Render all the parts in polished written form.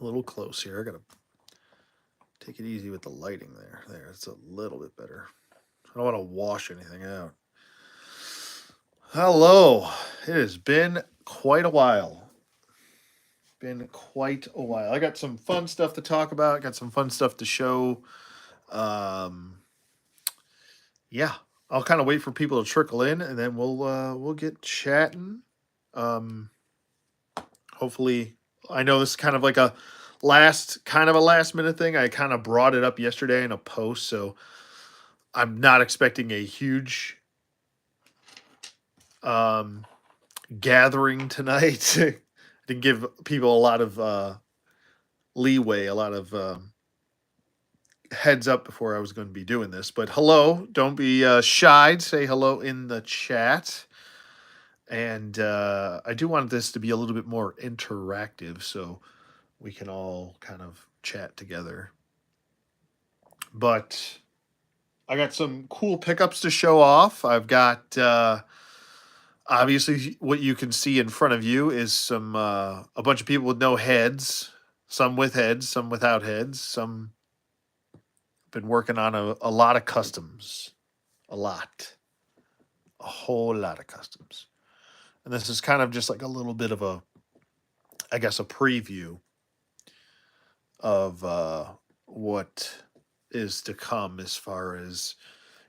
a little close here. I gotta take it easy with the lighting there. There, it's a little bit better. I don't want to wash anything out. Hello. It has been quite a while. Been quite a while. I got some fun stuff to talk about. Got some fun stuff to show. Um, yeah, I'll kind of wait for people to trickle in, and then we'll get chatting. Um, hopefully, I know this is kind of like a last minute thing. I kind of brought it up yesterday in a post, so I'm not expecting a huge um, gathering tonight. To give people a lot of leeway, a lot of heads up before I was going to be doing this. But hello, don't be shy. Say hello in the chat. And I do want this to be a little bit more interactive so we can all kind of chat together. But I got some cool pickups to show off. I've got obviously what you can see in front of you is some a bunch of people with no heads, some with heads, some without heads, some been working on a lot of customs, a lot, a whole lot of customs. And this is kind of just like a little bit of a, I guess, a preview of what is to come as far as,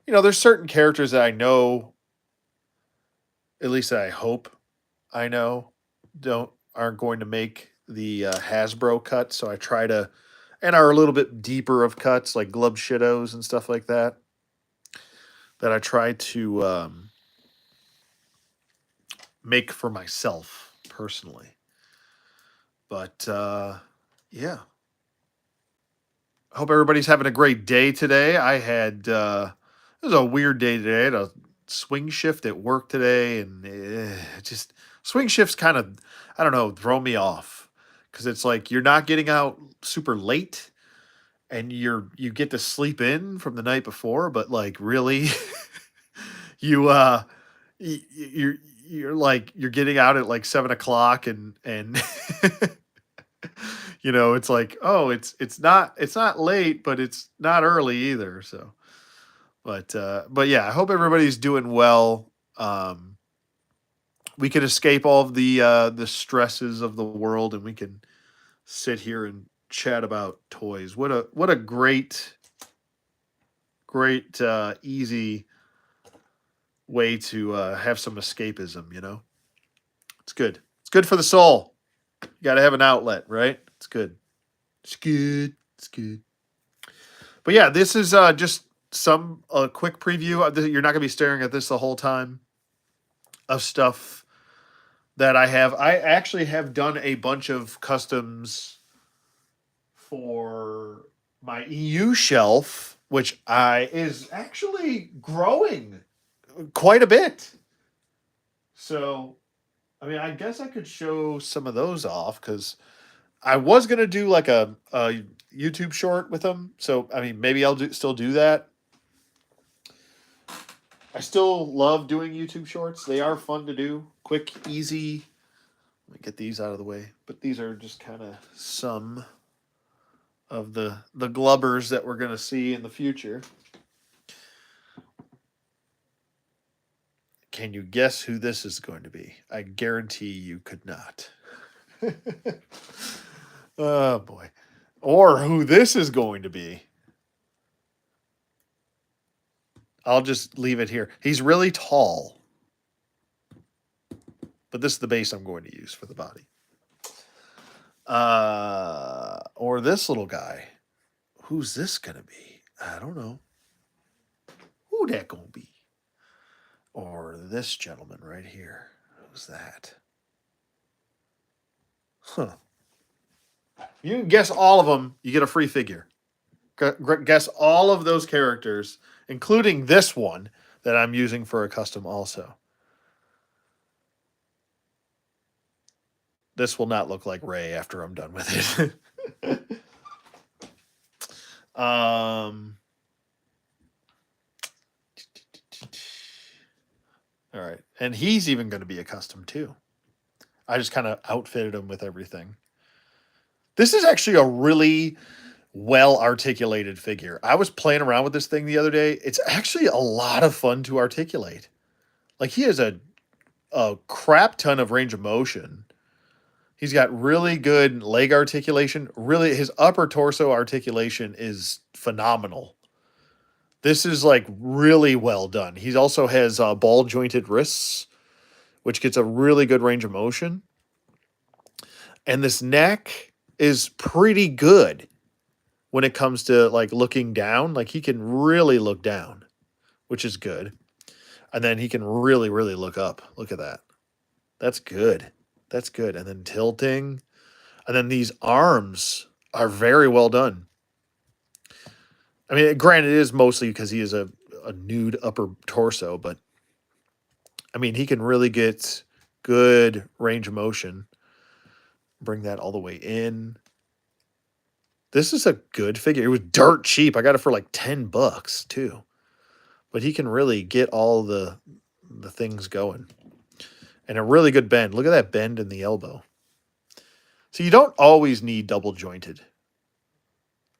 there's certain characters that I know, at least that I hope I know, aren't going to make the Hasbro cut. So I try to, and are a little bit deeper of cuts like Glub Shitos and stuff like that. That I try to make for myself personally. But yeah, I hope everybody's having a great day today. I had it was a weird day today. I had a swing shift at work today, and just swing shifts kind of, I don't know, throw me off because it's like you're not getting out super late, and you get to sleep in from the night before, but like really, you you're like you're getting out at like 7 o'clock, and it's like, oh, it's not late, but it's not early either. So, but yeah, I hope everybody's doing well. We can escape all of the stresses of the world, and we can sit here and chat about toys. What a great easy way to have some escapism. It's good. It's good for the soul. You got to have an outlet, right? It's good. It's good. It's good. But yeah, this is just some quick preview. You're not going to be staring at this the whole time of stuff that I have. I actually have done a bunch of customs for my EU shelf, which I is actually growing quite a bit. So, I mean, I guess I could show some of those off because I was gonna do like a YouTube short with them. So, I mean, maybe still do that. I still love doing YouTube shorts. They are fun to do, quick, easy. Let me get these out of the way. But these are just kind of some of the glubbers that we're gonna see in the future. Can you guess who this is going to be? I guarantee you could not. Oh boy. Or who this is going to be. I'll just leave it here. He's really tall. But this is the base I'm going to use for the body. Or this little guy. Who's this gonna be? I don't know. Who that gonna be? Or this gentleman right here. Who's that? Huh. You can guess all of them, you get a free figure. Guess all of those characters, including this one that I'm using for a custom also. This will not look like Ray after I'm done with it. All right. And he's even going to be a custom too. I just kind of outfitted him with everything. This is actually a really well articulated figure. I was playing around with this thing the other day. It's actually a lot of fun to articulate. Like he has a crap ton of range of motion. He's got really good leg articulation. Really, his upper torso articulation is phenomenal. This is like really well done. He also has ball jointed wrists, which gets a really good range of motion. And this neck is pretty good when it comes to like looking down. Like he can really look down, which is good. And then he can really, really look up. Look at that. That's good. That's good. And then tilting. And then these arms are very well done. I mean, granted, it is mostly because he is a nude upper torso, but I mean, he can really get good range of motion. Bring that all the way in. This is a good figure. It was dirt cheap. I got it for like $10 too. But he can really get all the things going. And a really good bend. Look at that bend in the elbow. So you don't always need double jointed.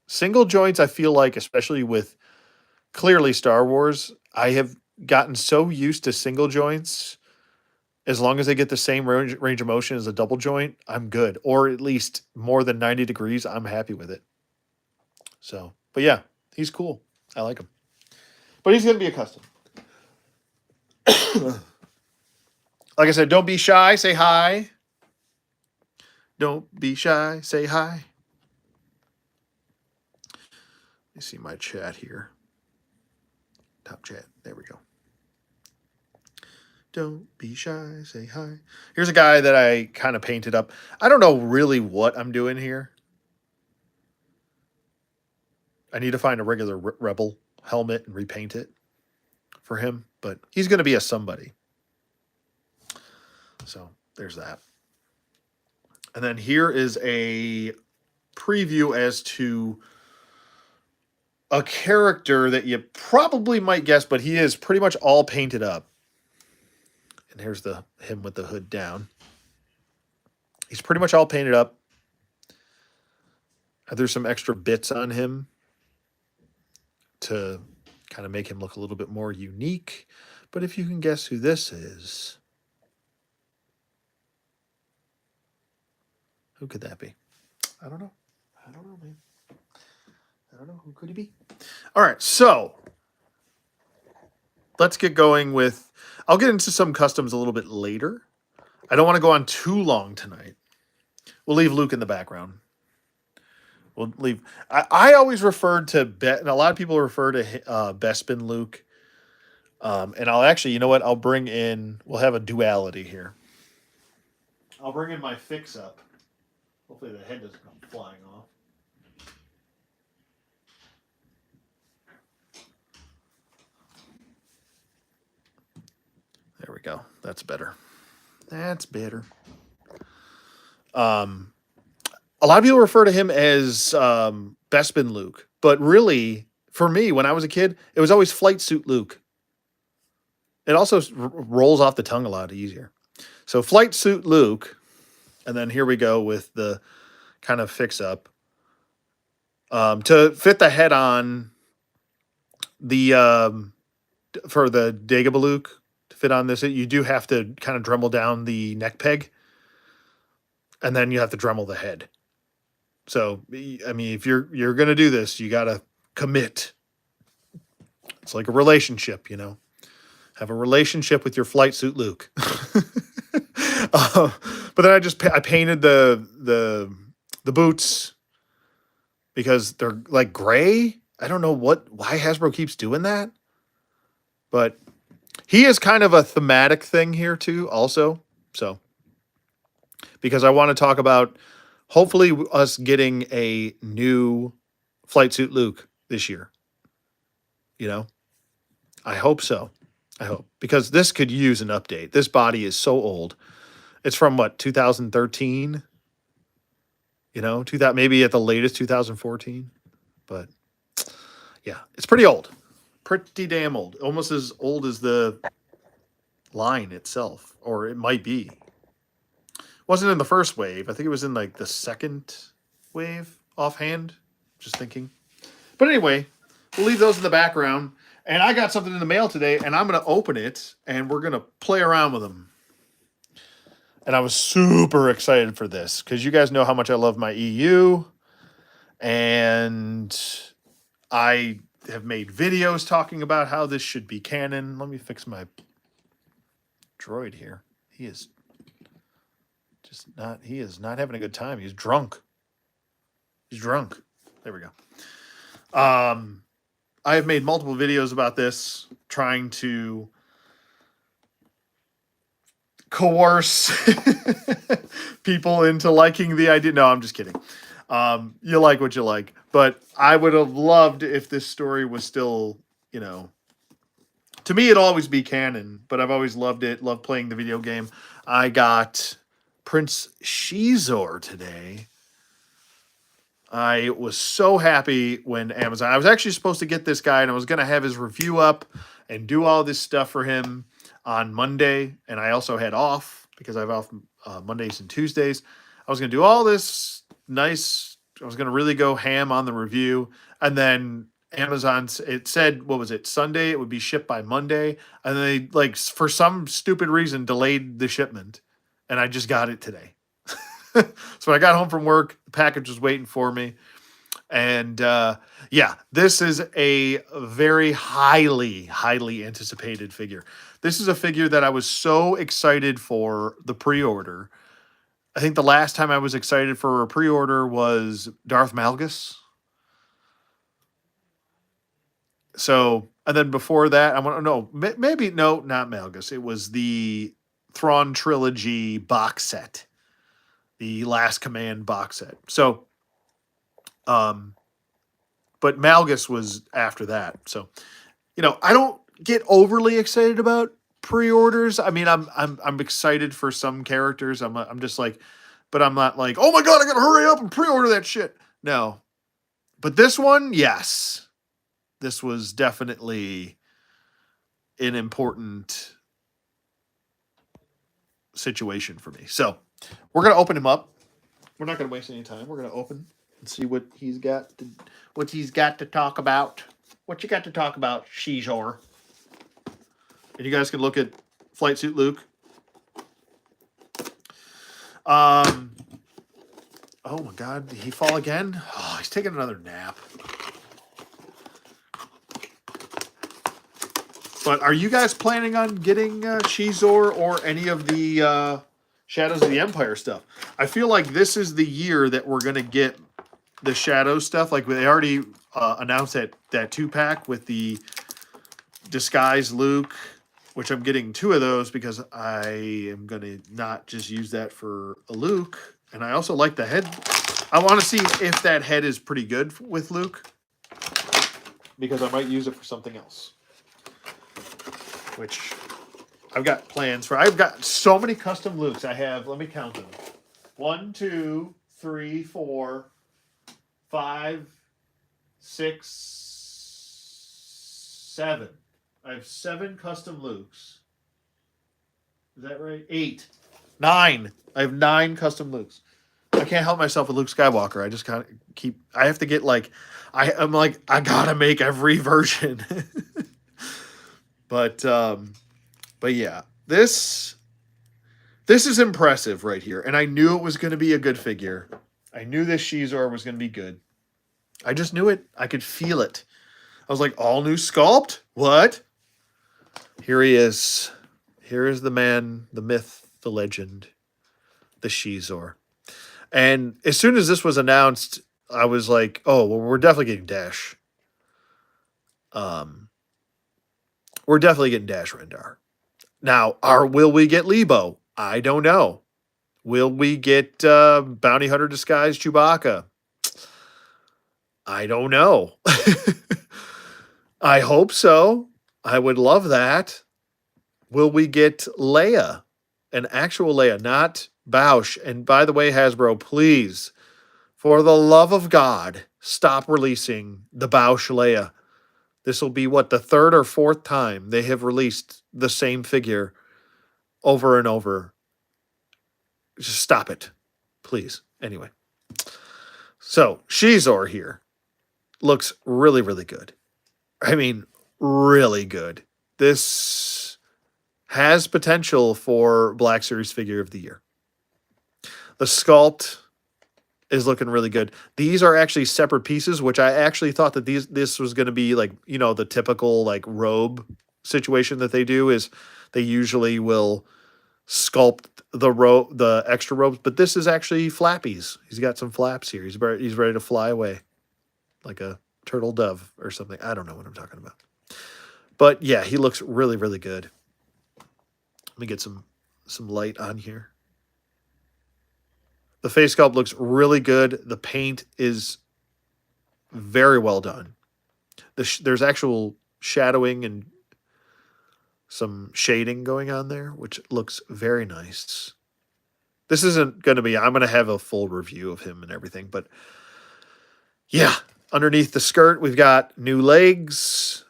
Single joints, I feel like, especially with clearly Star Wars, I have gotten so used to single joints. As long as they get the same range of motion as a double joint, I'm good. Or at least more than 90 degrees, I'm happy with it. So, but yeah, he's cool. I like him. But he's going to be a custom. Like I said, don't be shy. Say hi. Don't be shy. Say hi. Let me see my chat here. Top chat. There we go. Don't be shy. Say hi. Here's a guy that I kind of painted up. I don't know really what I'm doing here. I need to find a regular Rebel helmet and repaint it for him, but he's going to be a somebody. So there's that. And then here is a preview as to a character that you probably might guess, but he is pretty much all painted up. And here's him with the hood down. He's pretty much all painted up. There's some extra bits on him to kind of make him look a little bit more unique. But if you can guess who this is, who could that be? I don't know. I don't know, man. I don't know. Who could he be? All right, so let's get going with... I'll get into some customs a little bit later. I don't want to go on too long tonight. We'll leave Luke in the background. We'll leave... I always referred to... and a lot of people refer to Bespin Luke. And I'll actually... You know what? I'll bring in... We'll have a duality here. I'll bring in my fix-up. Hopefully the head doesn't come flying off. There we go. That's better. That's better. A lot of people refer to him as Bespin Luke, but really, for me, when I was a kid, it was always Flight Suit Luke. It also rolls off the tongue a lot easier. So Flight Suit Luke, and then here we go with the kind of fix-up. To fit the head on the for the Dagobah Luke, to fit on this, you do have to kind of Dremel down the neck peg, and then you have to Dremel the head. So, I mean, if you're going to do this, you got to commit. It's like a relationship, you know. Have a relationship with your Flight Suit Luke. But then I painted the boots because they're like gray. I don't know why Hasbro keeps doing that. But he is kind of a thematic thing here too also. So, because I want to talk about hopefully us getting a new Flight Suit Luke this year. You know? I hope so. I hope. Because this could use an update. This body is so old. It's from what, 2013? You know, maybe at the latest 2014. But yeah, it's pretty old. Pretty damn old. Almost as old as the line itself. Or it might be. Wasn't in the first wave. I think it was in like the second wave offhand. Just thinking. But anyway, we'll leave those in the background. And I got something in the mail today, and I'm going to open it, and we're going to play around with them. And I was super excited for this because you guys know how much I love my EU. And I have made videos talking about how this should be canon. Let me fix my droid here. He is not having a good time. He's drunk. There we go. I have made multiple videos about this, trying to coerce people into liking the idea. No, I'm just kidding. You like what you like, but I would have loved if this story was still, to me, it'd always be canon, but I've always loved it. Loved playing the video game. I got Prince Shizor today. I was so happy when Amazon, I was actually supposed to get this guy and I was going to have his review up and do all this stuff for him on Monday. And I also had off because I have off Mondays and Tuesdays. I was going to do all this nice. I was going to really go ham on the review. And then Amazon, it said, what was it? Sunday, it would be shipped by Monday. And they, for some stupid reason, delayed the shipment. And I just got it today. So when I got home from work, the package was waiting for me. And this is a very highly, highly anticipated figure. This is a figure that I was so excited for the pre-order. I think the last time I was excited for a pre-order was Darth Malgus. So, and then before that, not Malgus. It was the Thrawn trilogy box set. The Last Command box set. So, but Malgus was after that. So, I don't get overly excited about pre-orders. I mean, I'm excited for some characters. I'm just like, but I'm not like, oh my God, I gotta hurry up and pre-order that shit. No, but this one, yes, this was definitely an important situation for me. So we're going to open him up. We're not going to waste any time. We're going to open and see what he's got to talk about. What you got to talk about, Shizor? And you guys can look at Flight Suit Luke. Oh my God, did he fall again? Oh, he's taking another nap. But are you guys planning on getting Shizor or any of the Shadows of the Empire stuff? I feel like this is the year that we're going to get the Shadow stuff. Like they already announced that 2-pack with the Disguise Luke, which I'm getting 2 of those because I am going to not just use that for a Luke. And I also like the head. I want to see if that head is pretty good with Luke because I might use it for something else. Which I've got plans for. I've got so many custom Lukes. I have, let me count them. 1, 2, 3, 4, 5, 6, 7. I have 7 custom Lukes. Is that right? 8. 9. I have 9 custom Lukes. I can't help myself with Luke Skywalker. I just kind of I have to get I'm like, I gotta make every version. But yeah, this is impressive right here. And I knew it was going to be a good figure. I knew this Shizor was going to be good. I just knew it. I could feel it. I was like, all new sculpt? What? Here he is. Here is the man, the myth, the legend, the Shizor. And as soon as this was announced, I was like, oh, well, we're definitely getting Dash. We're definitely getting Dash Rendar. Now, will we get Lebo? I don't know. Will we get Bounty Hunter Disguise Chewbacca? I don't know. I hope so. I would love that. Will we get Leia? An actual Leia, not Bausch. And by the way, Hasbro, please, for the love of God, stop releasing the Bausch Leia. This will be, the 3rd or 4th time they have released the same figure over and over. Just stop it, please. Anyway. So Shizor here looks really, really good. I mean, really good. This has potential for Black Series Figure of the Year. The sculpt is looking really good. These are actually separate pieces, which I actually thought that this was going to be like, you know, the typical like robe situation that they do is they usually will sculpt the extra robes, but this is actually flappies. He's got some flaps here. He's ready to fly away like a turtle dove or something. I don't know what I'm talking about. But yeah, he looks really, really good. Let me get some light on here. The face sculpt looks really good. The paint is very well done. There's actual shadowing and some shading going on there, which looks very nice. This isn't going to be, I'm going to have a full review of him and everything, but yeah, underneath the skirt, we've got new legs.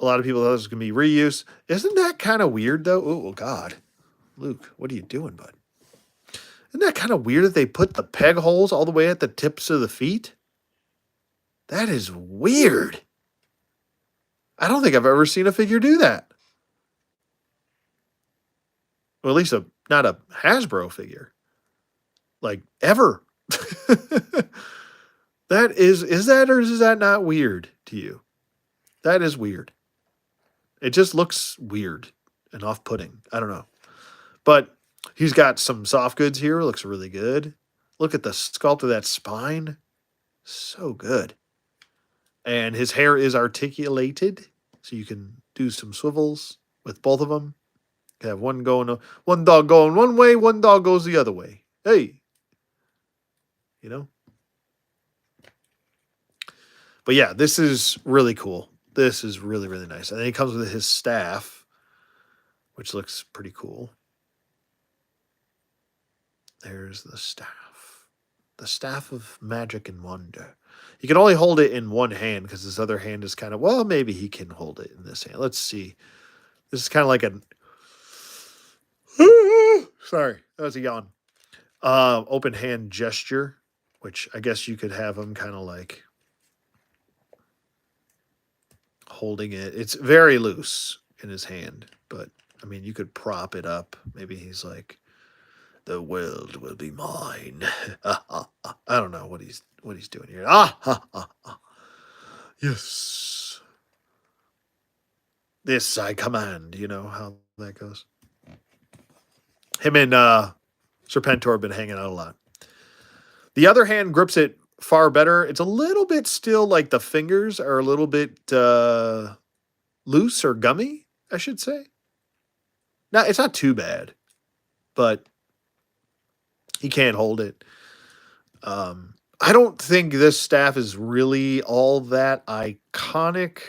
A lot of people thought this was going to be reuse. Isn't that kind of weird, though? Oh, God. Luke, what are you doing, bud? Isn't that kind of weird that they put the peg holes all the way at the tips of the feet? That is weird. I don't think I've ever seen a figure do that. Well, at least not a Hasbro figure. Like, ever. That is that or is that not weird to you? That is weird. It just looks weird and off-putting. I don't know. But he's got some soft goods here. Looks really good. Look at the sculpt of that spine. So good. And his hair is articulated, so you can do some swivels with both of them. You have one dog going one way, one dog goes the other way. Hey, you know. But yeah, this is really cool. This is really, really nice. And then he comes with his staff, which looks pretty cool. There's the staff. The staff of magic and wonder. He can only hold it in one hand because his other hand is kind of, well, maybe he can hold it in this hand. Let's see. This is kind of like a, sorry, that was a yawn. Open hand gesture, which I guess you could have him kind of like holding it. It's very loose in his hand, but I mean, you could prop it up. Maybe he's like, the world will be mine. I don't know what he's doing here. Yes. This I command. You know how that goes. Him and Serpentor have been hanging out a lot. The other hand grips it far better. It's a little bit still like the fingers are a little bit loose or gummy, I should say. Now, it's not too bad, but he can't hold it. I don't think this staff is really all that iconic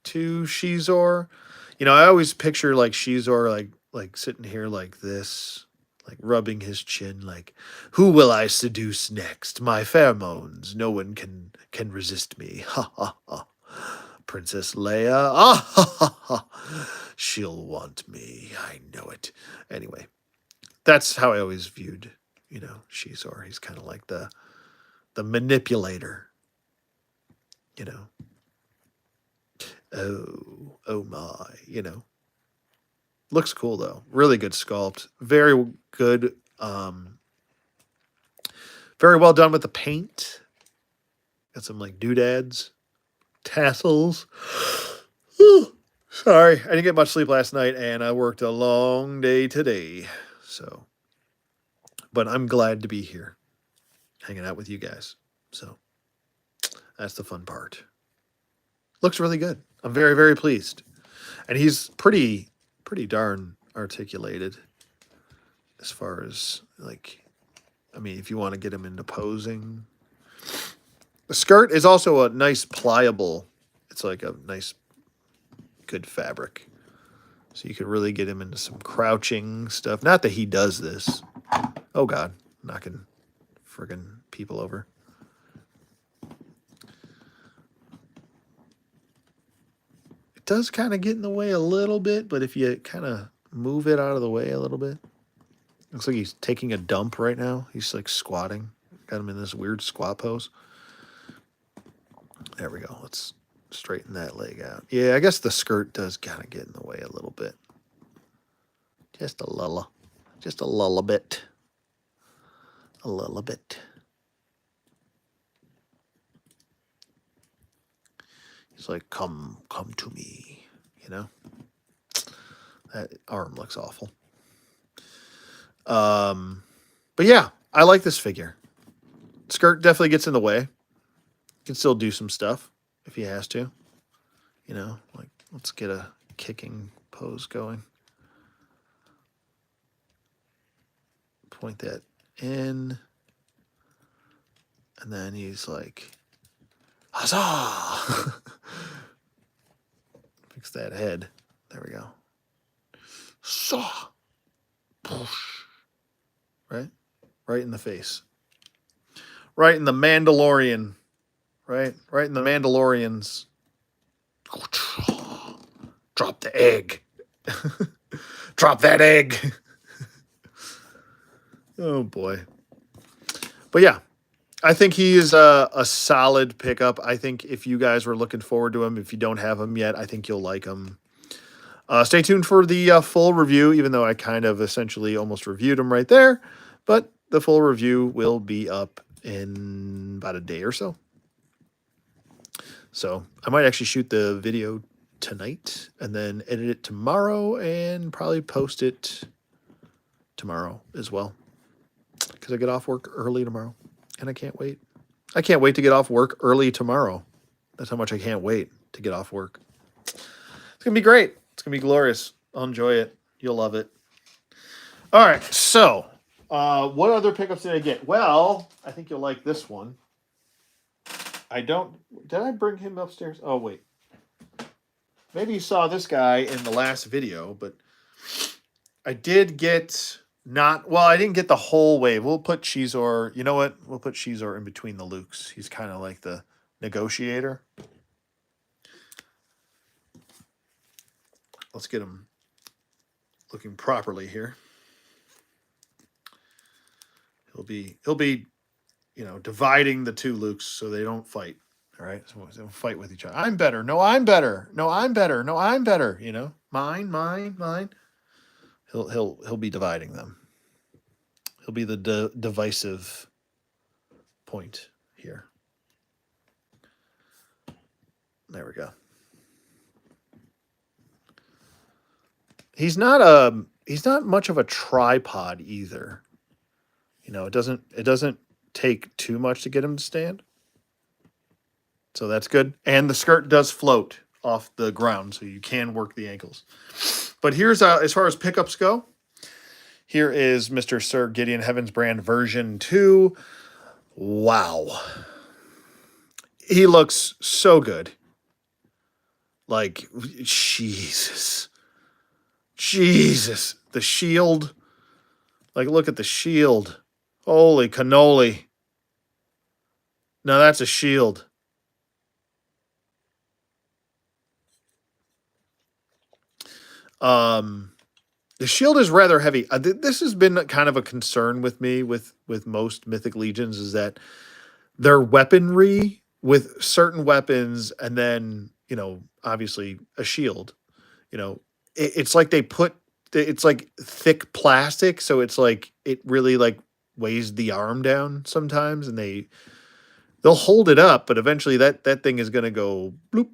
to Shizor. You know, I always picture like Shizor like sitting here like this, like rubbing his chin, like, who will I seduce next? My pheromones. No one can resist me. Ha ha ha. Princess Leia. Ah ha ha ha. She'll want me. I know it. Anyway, that's how I always viewed, you know, Shizor. He's kind of like the manipulator, you know. Oh my, you know. Looks cool though. Really good sculpt. Very good. Very well done with the paint. Got some like doodads, tassels. Sorry, I didn't get much sleep last night, and I worked a long day today. So, but I'm glad to be here, hanging out with you guys. So, that's the fun part. Looks really good. I'm very, very pleased, and he's pretty darn articulated as far as like, I mean, if you want to get him into posing. The skirt is also a nice pliable. It's like a nice, good fabric. So you could really get him into some crouching stuff. Not that he does this. Oh, God. Knocking friggin' people over. It does kind of get in the way a little bit, but if you kind of move it out of the way a little bit. Looks like he's taking a dump right now. He's like squatting. Got him in this weird squat pose. There we go. Let's straighten that leg out. Yeah, I guess the skirt does kind of get in the way a little bit. Just a little. Just a little bit. A little bit. He's like, come to me, you know? That arm looks awful. But yeah, I like this figure. Skirt definitely gets in the way. Can still do some stuff if he has to. You know, like let's get a kicking pose going. Point that in. And then he's like, huzzah! Fix that head. There we go. Saw. Right? Right in the face. Right in the Mandalorian. Right? Right in the Mandalorians. Drop the egg. Drop that egg. Oh, boy. But yeah, I think he is a solid pickup. I think if you guys were looking forward to him, if you don't have him yet, I think you'll like him. Stay tuned for the full review, even though I kind of essentially almost reviewed him right there. But the full review will be up in about a day or so. So I might actually shoot the video tonight and then edit it tomorrow and probably post it tomorrow as well. Because I get off work early tomorrow and I can't wait. I can't wait to get off work early tomorrow. That's how much I can't wait to get off work. It's going to be great. It's going to be glorious. I'll enjoy it. You'll love it. All right. So, what other pickups did I get? Well, I think you'll like this one. Did I bring him upstairs? Oh, wait. Maybe you saw this guy in the last video, but I did get I didn't get the whole wave. We'll put Shizor, you know what? We'll put Shizor in between the Lukes. He's kind of like the negotiator. Let's get him looking properly here. He'll be, dividing the two Lukes so they don't fight. All right, so they don't fight with each other. I'm better. No, I'm better. No, I'm better. No, I'm better. You know, mine. He'll be dividing them. He'll be the divisive point here. There we go. He's not much of a tripod either. You know, it doesn't take too much to get him to stand. So that's good. And the skirt does float off the ground, so you can work the ankles. But here's as far as pickups go. Here is Mr. Sir Gideon Heavensbrand version 2. Wow. He looks so good. Like, Jesus. The shield. Like, look at the shield. Holy cannoli. Now that's a shield. The shield is rather heavy. This has been kind of a concern with me with most Mythic Legions is that their weaponry with certain weapons and then, obviously a shield, it's like it's like thick plastic. So it's like, it really like weighs the arm down sometimes and they'll hold it up, but eventually that thing is going to go bloop,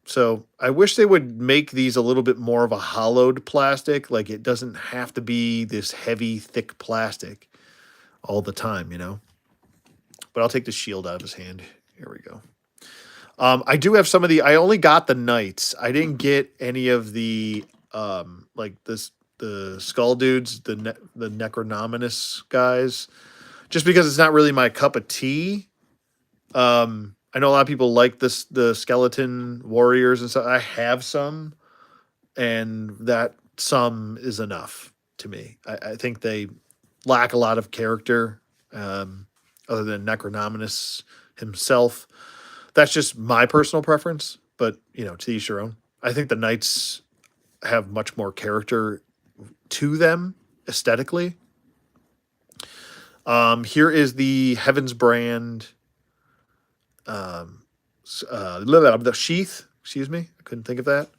So I wish they would make these a little bit more of a hollowed plastic. Like it doesn't have to be this heavy, thick plastic all the time, But I'll take the shield out of his hand. Here we go. I do have I only got the knights. I didn't get any of the, the skull dudes, the Necronominous guys, just because it's not really my cup of tea. I know a lot of people like the skeleton warriors and stuff. I have some, and that some is enough to me. I think they lack a lot of character, other than Necronominous himself. That's just my personal preference, but, to each your own. I think the knights have much more character to them aesthetically. Here is the Heaven's Brand the sheath. Excuse me, I couldn't think of that.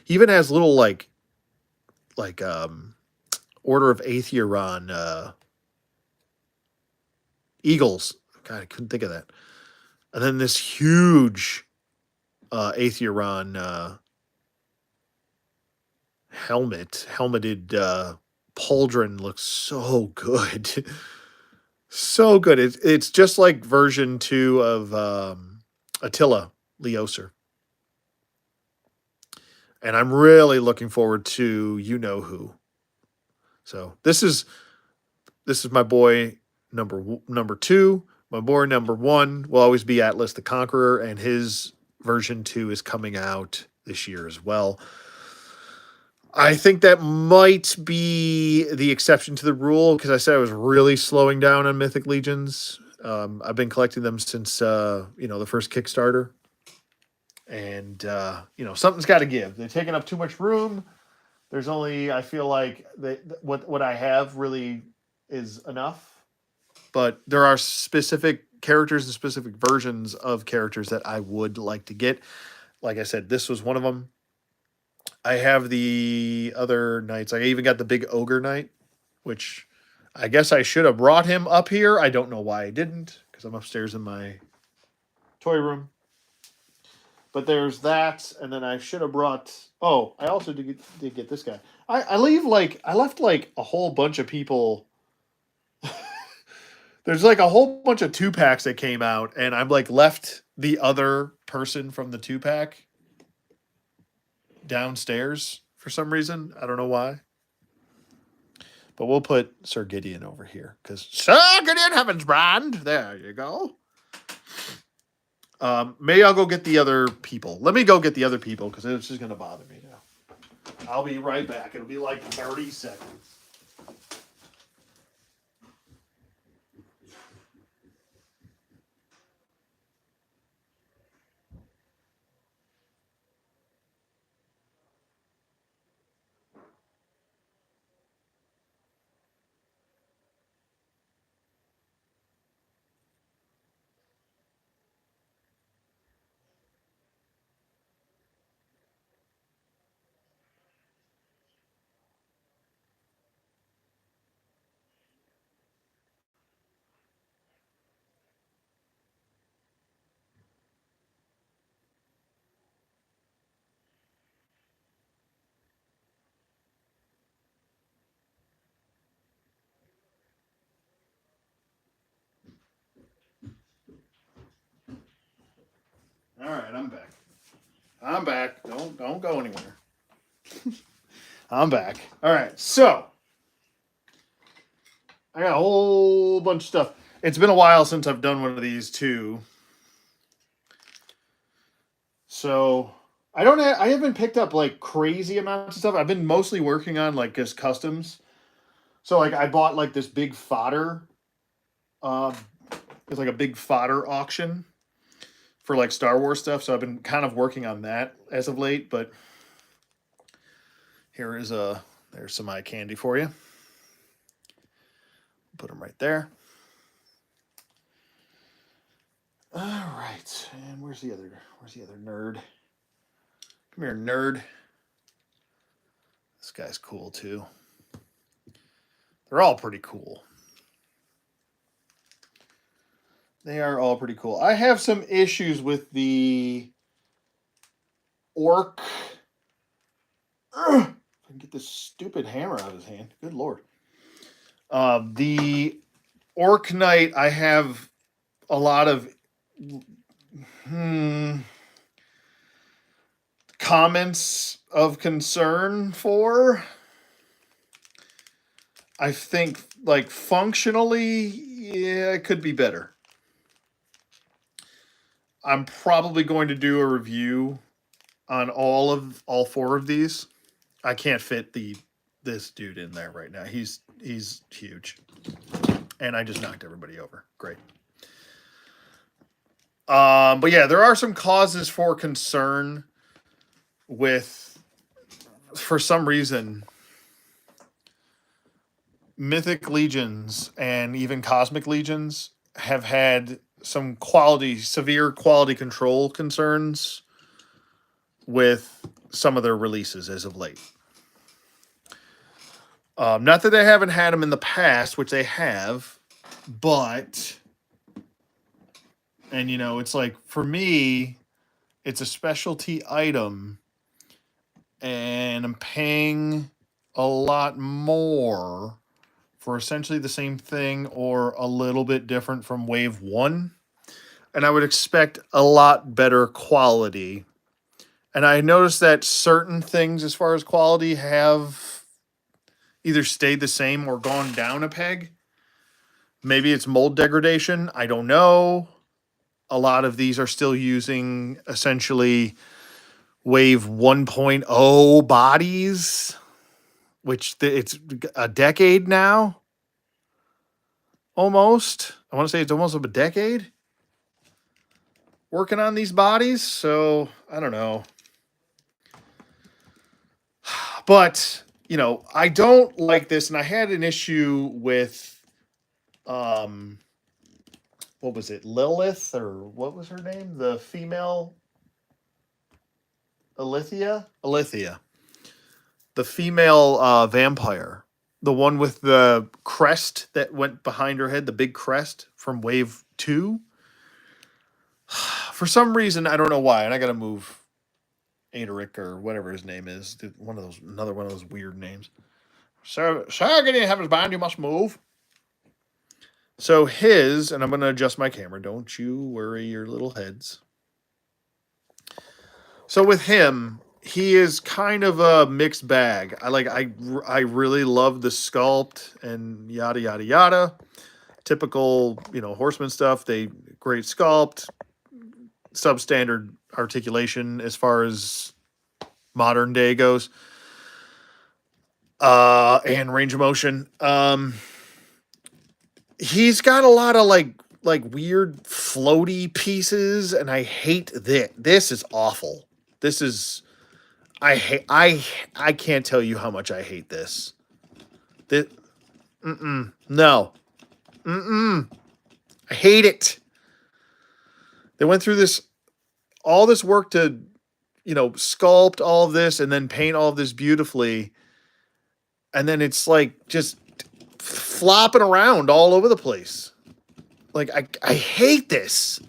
He even has little like Order of Aethioron eagles. God, I couldn't think of that. And then this huge Aethioron helmeted pauldron looks so good. So good. It's just like version 2 of Attila Leoser. And I'm really looking forward to You Know Who. So this is my boy number 2. My boy number 1 will always be Atlas the Conqueror, and his version 2 is coming out this year as well. I think that might be the exception to the rule because I said I was really slowing down on Mythic Legions. I've been collecting them since the first Kickstarter, and something's got to give. They're taking up too much room. There's only I feel like what I have really is enough, but there are specific characters and specific versions of characters that I would like to get. Like I said, this was one of them. I have the other knights. I even got the big ogre knight, which I guess I should have brought him up here. I don't know why I didn't, because I'm upstairs in my toy room. But there's that, and then I should have brought. Oh, I also did get this guy. I left like a whole bunch of people. There's like a whole bunch of 2-packs that came out, and I'm like left the other person from the 2-pack downstairs for some reason. I don't know why. But we'll put Sir Gideon over here because Sir Gideon Heaven's Brand. There you go. Maybe I'll go get the other people. Let me go get the other people because this is going to bother me now. I'll be right back. It'll be like 30 seconds. All right, I'm back. I'm back. Don't go anywhere. I'm back. All right, so I got a whole bunch of stuff. It's been a while since I've done one of these too. So I haven't picked up like crazy amounts of stuff. I've been mostly working on like just customs. So like I bought like this big fodder. It's like a big fodder auction for like Star Wars stuff. So I've been kind of working on that as of late. But there's some eye candy for you. Put them right there. All right, and where's the other nerd? Come here, nerd. This guy's cool too. They're all pretty cool. They are all pretty cool. I have some issues with the orc. Ugh, if I can get this stupid hammer out of his hand. Good lord. The orc knight, I have a lot of comments of concern for. I think like functionally, yeah, it could be better. I'm probably going to do a review on all 4 of these. I can't fit this dude in there right now. He's huge. And I just knocked everybody over. Great. But yeah, there are some causes for concern with, for some reason, Mythic Legions and even Cosmic Legions have had some severe quality control concerns with some of their releases as of late. Not that they haven't had them in the past, which they have, but, and it's like, for me, it's a specialty item, and I'm paying a lot more for essentially the same thing or a little bit different from Wave 1. And I would expect a lot better quality. And I noticed that certain things as far as quality have either stayed the same or gone down a peg. Maybe it's mold degradation. I don't know. A lot of these are still using essentially Wave 1.0 bodies, which it's a decade now. Almost. I want to say it's almost a decade working on these bodies. So I don't know. But, I don't like this. And I had an issue with, what was it? Lilith, or what was her name? The female Alethea? Alethea. The female vampire. The one with the crest that went behind her head, the big crest from Wave 2. For some reason, I don't know why, and I gotta move Adaric or whatever his name is. Another one of those weird names. Sir, can you have his band? You must move. So and I'm gonna adjust my camera. Don't you worry your little heads. So with him, he is kind of a mixed bag. I really love the sculpt and yada yada yada. Typical, horseman stuff. They great sculpt, substandard articulation as far as modern day goes. And range of motion. He's got a lot of like weird floaty pieces, and I hate this. This is awful. This is I can't tell you how much I hate this. This no. I hate it. They went through all this work to, sculpt all of this and then paint all of this beautifully. And then it's like just flopping around all over the place. Like, I hate this.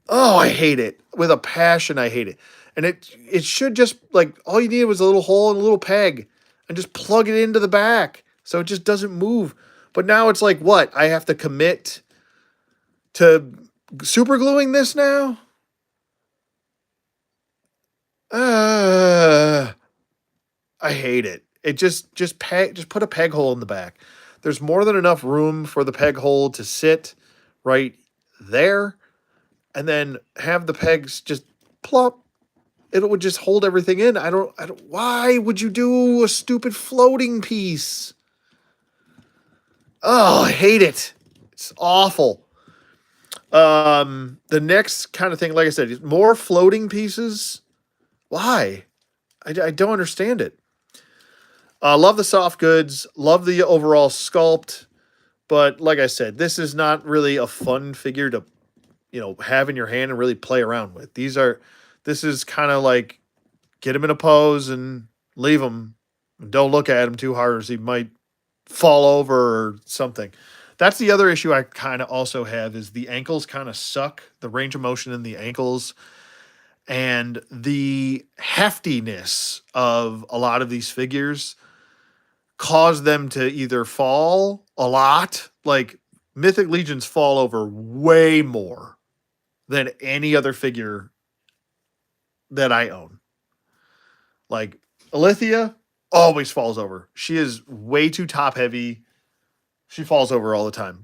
Oh, I hate it. With a passion, I hate it. And it should just, like, all you needed was a little hole and a little peg and just plug it into the back so it just doesn't move. But now it's like, what? I have to commit to super gluing this now? I hate it. It just put a peg hole in the back. There's more than enough room for the peg hole to sit right there, and then have the pegs just plop. It would just hold everything in. I don't. Why would you do a stupid floating piece? Oh, I hate it. It's awful. The next kind of thing, like I said, is more floating pieces. Why? I don't understand it. Love the soft goods. Love the overall sculpt. But like I said, this is not really a fun figure to, have in your hand and really play around with. This is kind of like get him in a pose and leave him. And don't look at him too hard, as he might fall over or something. That's the other issue I kind of also have, is the ankles kind of suck. The range of motion in the ankles and the heftiness of a lot of these figures cause them to either fall a lot. Like, Mythic Legions fall over way more than any other figure that I own. Like, Alethea always falls over. She is way too top heavy. She falls over all the time.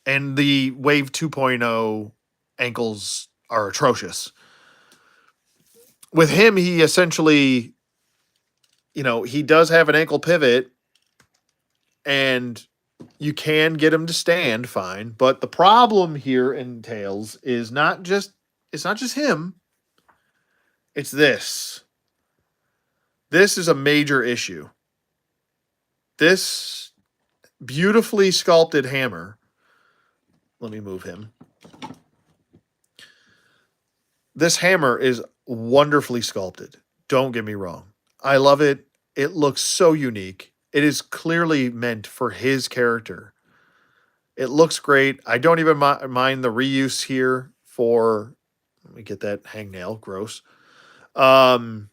And the Wave 2.0 ankles are atrocious. With him, he essentially, he does have an ankle pivot, and you can get him to stand fine. But the problem here in Tails is it's not just him. It's this. This is a major issue. This beautifully sculpted hammer, let me move him. This hammer is wonderfully sculpted. Don't get me wrong. I love it. It looks so unique. It is clearly meant for his character. It looks great. I don't even mind the reuse here for. Let me get that hangnail. Gross. Um,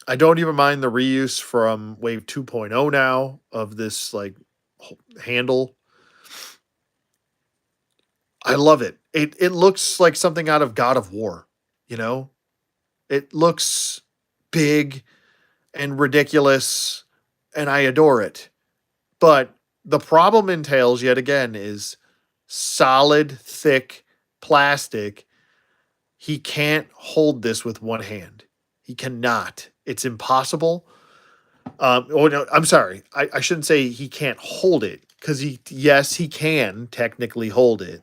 I don't even mind the reuse from Wave 2.0 now of this like handle. I love it. It looks like something out of God of War, you know? It looks big and ridiculous and I adore it. But the problem entails yet again is solid, thick plastic. He can't hold this with one hand. He cannot. It's impossible. Oh no, I'm sorry. I shouldn't say he can't hold it because yes, he can technically hold it.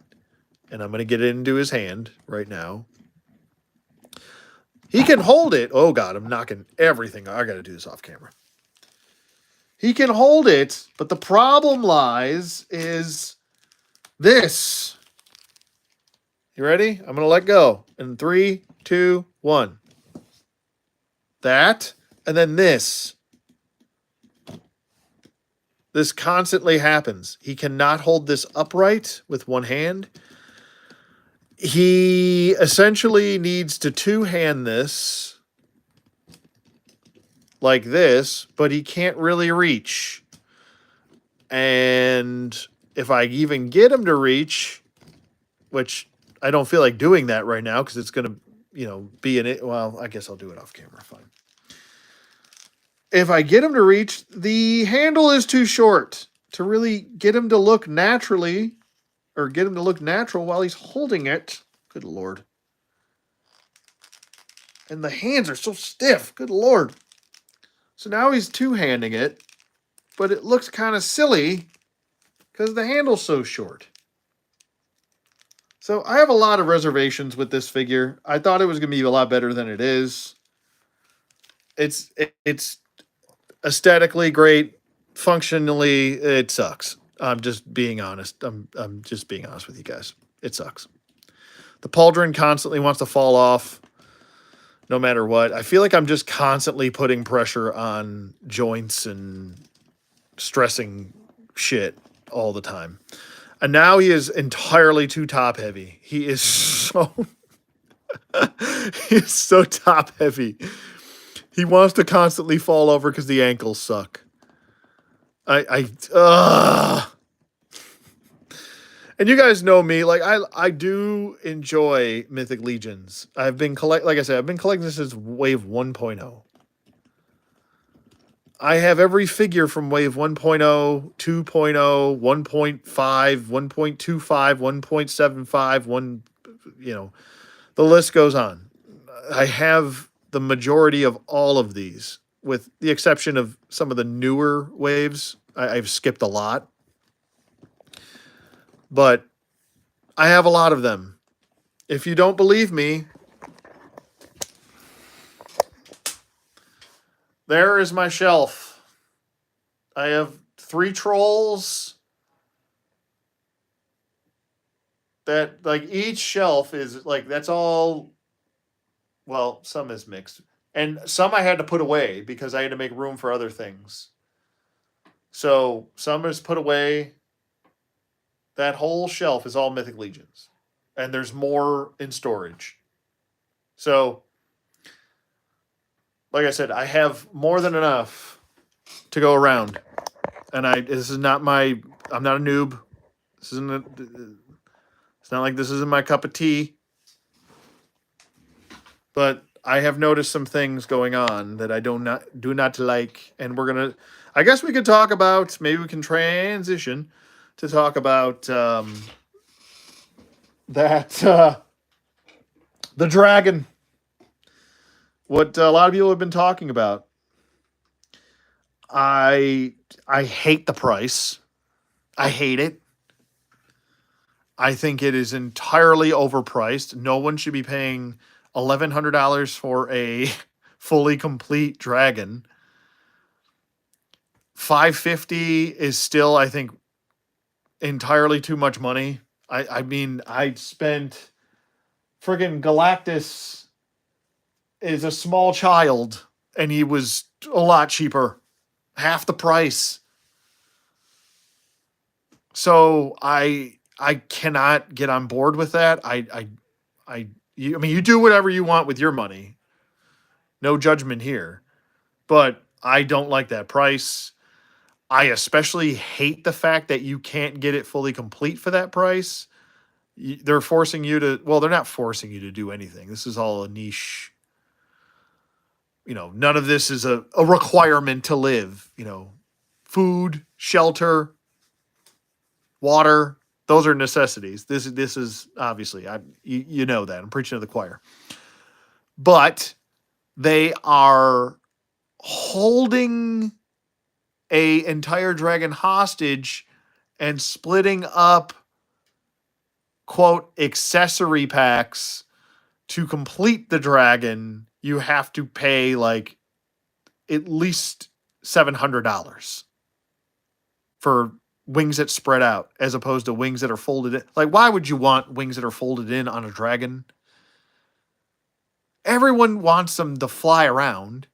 And I'm going to get it into his hand right now. He can hold it. Oh God, I'm knocking everything. I got to do this off camera. He can hold it, but the problem lies is this. You ready? I'm going to let go. In 3, 2, 1. That, and then this. This constantly happens. He cannot hold this upright with one hand. He essentially needs to two-hand this like this, but he can't really reach. And if I even get him to reach, which I don't feel like doing that right now because it's going to, be in it. Well, I guess I'll do it off camera. Fine. If I get him to reach, the handle is too short to really get him to look naturally or get him to look natural while he's holding it. Good Lord. And the hands are so stiff. Good Lord. So now he's two-handing it, but it looks kind of silly because the handle's so short. So I have a lot of reservations with this figure. I thought it was going to be a lot better than it is. It's aesthetically great. Functionally, it sucks. I'm just being honest. I'm just being honest with you guys. It sucks. The pauldron constantly wants to fall off no matter what. I feel like I'm just constantly putting pressure on joints and stressing shit all the time. And now he is entirely too top heavy. He is so he is so top heavy. He wants to constantly fall over because the ankles suck. And you guys know me, like I do enjoy Mythic Legions. I've been I've been collecting this since Wave 1.0. I have every figure from Wave 1.0, 2.0, 1.5, 1.25, 1.75, 1, the list goes on. I have the majority of all of these, with the exception of some of the newer waves. I've skipped a lot. But I have a lot of them. If you don't believe me, there is my shelf. I have 3 trolls that, like, each shelf is, like, that's all, well, some is mixed. And some I had to put away because I had to make room for other things. So some is put away. That whole shelf is all Mythic Legions. And there's more in storage. So, like I said, I have more than enough to go around. And this is not I'm not a noob. This isn't it's not like this isn't my cup of tea. But I have noticed some things going on that I do not like. And I guess we could talk about, maybe we can transition to talk about the dragon. What a lot of people have been talking about. I hate the price. I hate it. I think it is entirely overpriced. No one should be paying $1,100 for a fully complete dragon. $550 is still, I think, entirely too much money. I mean, I spent friggin' Galactus is a small child, and he was a lot cheaper, half the price. So I cannot get on board with that. I mean, you do whatever you want with your money. No judgment here. But I don't like that price. I especially hate the fact that you can't get it fully complete for that price. They're forcing you to, well, they're not forcing you to do anything. This is all a niche. None of this is a requirement to live. Food, shelter, water, those are necessities. This is obviously, you know that. I'm preaching to the choir. But they are holding a entire dragon hostage and splitting up, quote, accessory packs. To complete the dragon, you have to pay like at least $700 for wings that spread out as opposed to wings that are folded in. Like, why would you want wings that are folded in on a dragon? Everyone wants them to fly around.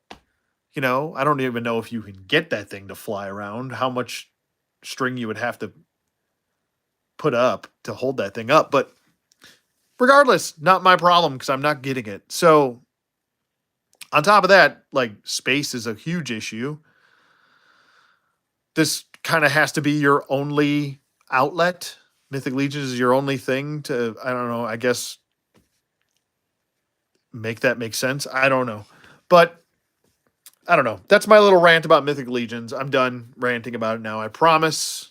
I don't even know if you can get that thing to fly around, how much string you would have to put up to hold that thing up. But regardless, not my problem because I'm not getting it. So on top of that, like, space is a huge issue. This kind of has to be your only outlet. Mythic Legions is your only thing to, I don't know, I guess make that make sense. I don't know. But I don't know. That's my little rant about Mythic Legions. I'm done ranting about it now. I promise.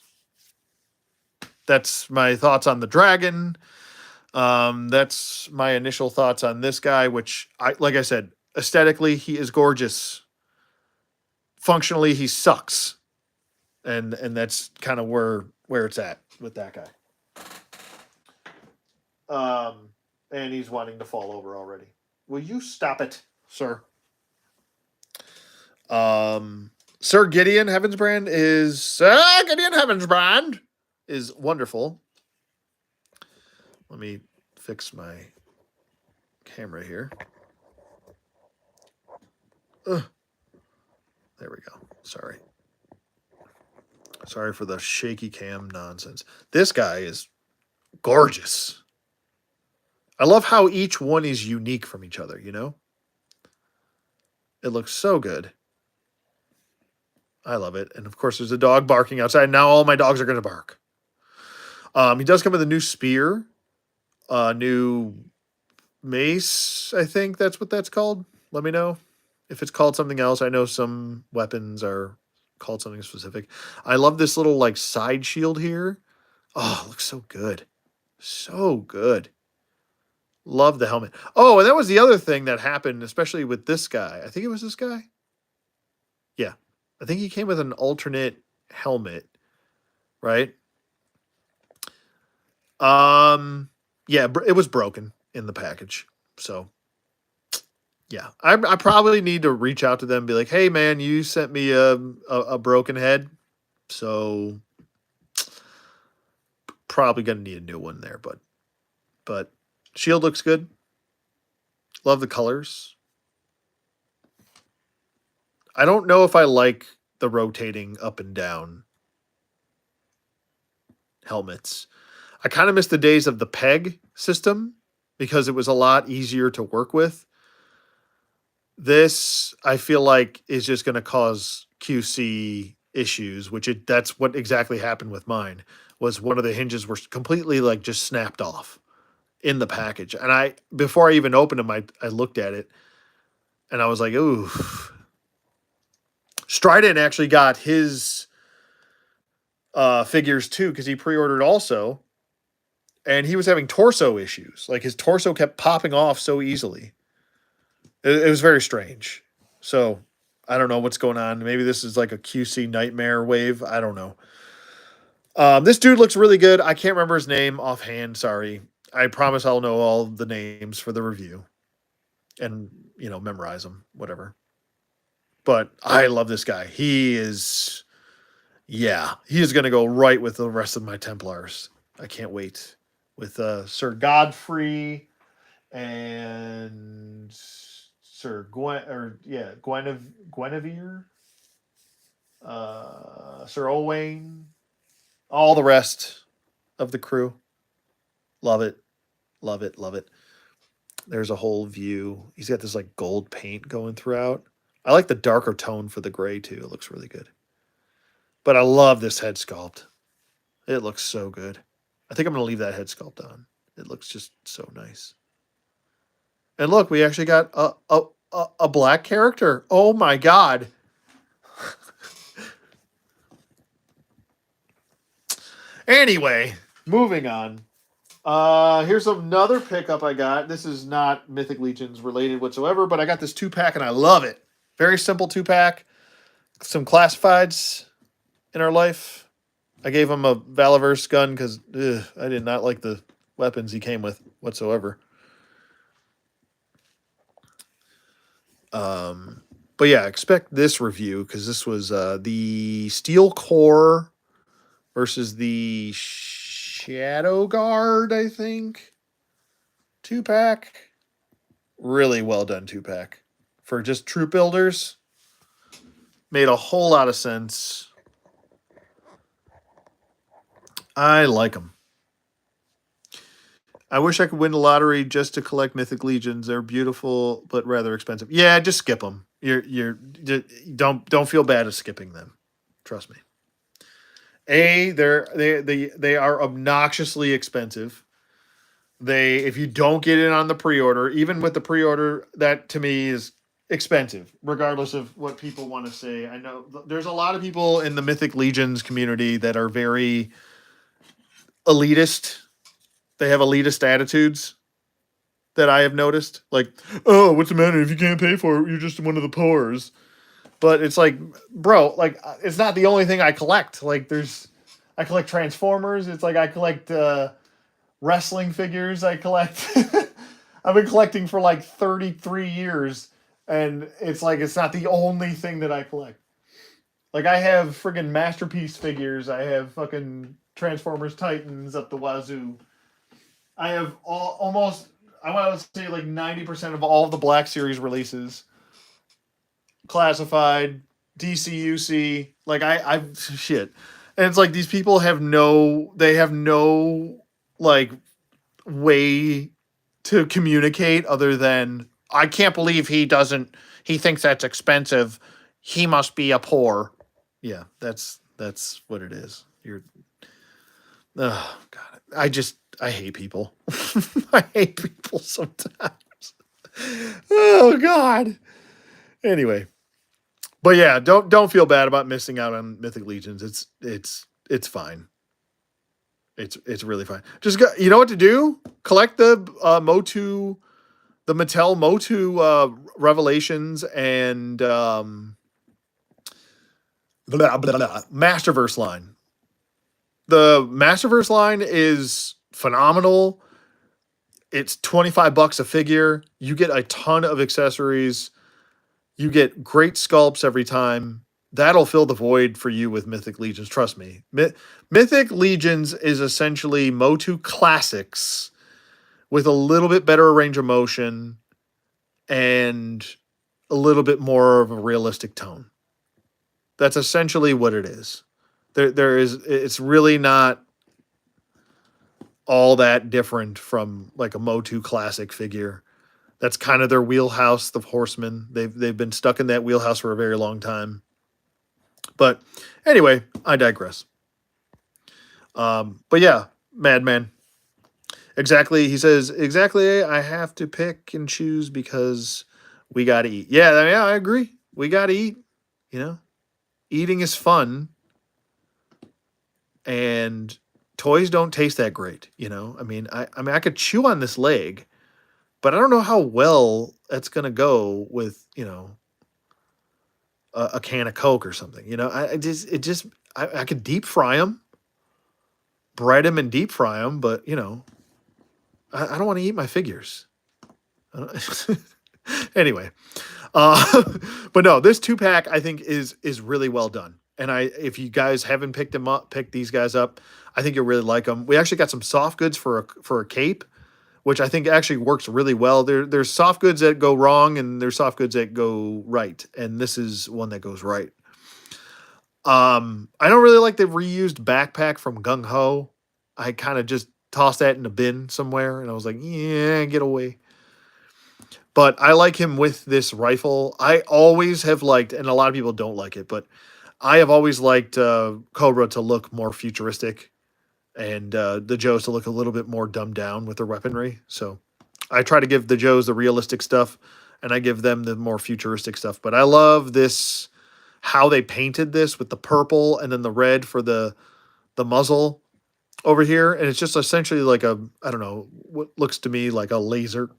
That's my thoughts on the dragon. That's my initial thoughts on this guy, which like I said, aesthetically, he is gorgeous. Functionally, he sucks. And that's kind of where it's at with that guy. And he's wanting to fall over already. Will you stop it, sir? Sir Gideon Heavensbrand is wonderful. Let me fix my camera here. Ugh. There we go. Sorry for the shaky cam nonsense. This guy is gorgeous. I love how each one is unique from each other, It looks so good. I love it. And of course, there's a dog barking outside. Now all my dogs are going to bark. He does come with a new spear, new mace. I think that's what that's called. Let me know if it's called something else. I know some weapons are called something specific. I love this little like side shield here. Oh, it looks so good. So good. Love the helmet. Oh, and that was the other thing that happened, especially with this guy. I think it was this guy. Yeah. I think he came with an alternate helmet, right? Yeah, it was broken in the package. So, yeah, I probably need to reach out to them and be like, hey, man, you sent me a broken head. So, probably going to need a new one there. But shield looks good. Love the colors. I don't know if I like the rotating up and down helmets. I kind of miss the days of the peg system because it was a lot easier to work with. This, I feel like, is just going to cause QC issues, that's what exactly happened with mine. Was one of the hinges were completely like just snapped off in the package. And before I even opened them, I looked at it and I was like, ooh. Strident actually got his figures too because he pre-ordered also. And he was having torso issues. Like his torso kept popping off so easily. It was very strange. So I don't know what's going on. Maybe this is like a QC nightmare wave. I don't know. This dude looks really good. I can't remember his name offhand. Sorry. I promise I'll know all the names for the review and, memorize them, whatever. But I love this guy. He is Yeah, he is going to go right with the rest of my Templars. I can't wait with Sir Godfrey and Sir Gwen or yeah Guinevere, Sir Owain, all the rest of the crew. Love it, love it, love it. There's a whole view. He's got this like gold paint going throughout. I like the darker tone for the gray too. It looks really good. But I love this head sculpt. It looks so good. I think I'm gonna leave that head sculpt on. It looks just so nice. And look, we actually got a black character. Oh my god. Anyway, moving on. Here's another pickup I got. This is not Mythic Legions related whatsoever, but I got this 2-pack and I love it. Very simple 2-pack. Some classifieds in our life. I gave him a Valaverse gun because I did not like the weapons he came with whatsoever. But yeah, expect this review because this was the Steel Core versus the Shadow Guard, I think. 2-pack. Really well done 2-pack. For just troop builders. Made a whole lot of sense. I like them. I wish I could win the lottery just to collect Mythic Legions. They're beautiful but rather expensive. Yeah, just skip them. You're don't feel bad at skipping them. Trust me. They are obnoxiously expensive. They if you don't get in on the pre-order, even with the pre-order, that to me is expensive, regardless of what people want to say. I know there's a lot of people in the Mythic Legions community that are very elitist. They have elitist attitudes that I have noticed. Like, oh, what's the matter if you can't pay for it? You're just one of the poors. But it's like, bro, like it's not the only thing I collect. Like, I collect Transformers. It's like I collect wrestling figures. I collect. I've been collecting for like 33 years, and it's like it's not the only thing that I collect. Like I have friggin' masterpiece figures. I have fucking Transformers Titans up the wazoo. I have almost I want to say like 90% of all of the Black Series releases, classified, DCUC. Like I shit, and it's like these people have no like way to communicate other than I can't believe he thinks that's expensive. He must be a poor. Yeah, that's what it is. Oh god, I hate people. I hate people sometimes. Oh god. Anyway, but yeah, don't feel bad about missing out on Mythic Legions. It's fine. It's really fine. Just go, you know what to do? Collect the Motu, the Mattel Motu Revelations and Masterverse line. The Masterverse line is phenomenal. It's $25 a figure. You get a ton of accessories. You get great sculpts every time. That'll fill the void for you with Mythic Legions. Trust me. Mythic Legions is essentially Motu Classics with a little bit better range of motion and a little bit more of a realistic tone. That's essentially what it is. It's really not all that different from like a Motu Classic figure. That's kind of their wheelhouse, the Horsemen. They've been stuck in that wheelhouse for a very long time. But anyway, I digress. But yeah, Madman. Exactly. He says, exactly. I have to pick and choose because we got to eat. Yeah, I agree. We got to eat. You know, eating is fun. And toys don't taste that great. You know, I mean, I could chew on this leg, but I don't know how well that's going to go with, a can of Coke or something. You know, I could deep fry them, bread them and deep fry them, but I don't want to eat my figures. Anyway, but no, this 2-pack I think is really well done. And if you guys haven't picked these guys up, I think you'll really like them. We actually got some soft goods for a cape, which I think actually works really well. There's soft goods that go wrong and there's soft goods that go right, and this is one that goes right. I don't really like the reused backpack from Gung Ho. I kind of just tossed that in a bin somewhere, and I was like, yeah, get away. But I like him with this rifle. I always have liked, and a lot of people don't like it, but I have always liked Cobra to look more futuristic, and the Joes to look a little bit more dumbed down with their weaponry. So I try to give the Joes the realistic stuff, and I give them the more futuristic stuff. But I love this, how they painted this with the purple and then the red for the muzzle over here, and it's just essentially like a, I don't know, what looks to me like a laser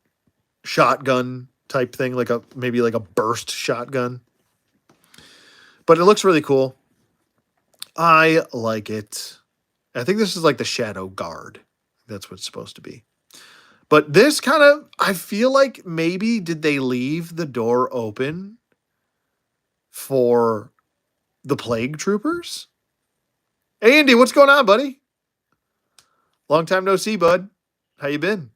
shotgun type thing, like a maybe like a burst shotgun. But it looks really cool. I like it. I think this is like the Shadow Guard. That's what it's supposed to be. But this kind of, I feel like maybe did they leave the door open for the Plague Troopers? Hey, Andy, what's going on, buddy? Long time no see, bud. How you been?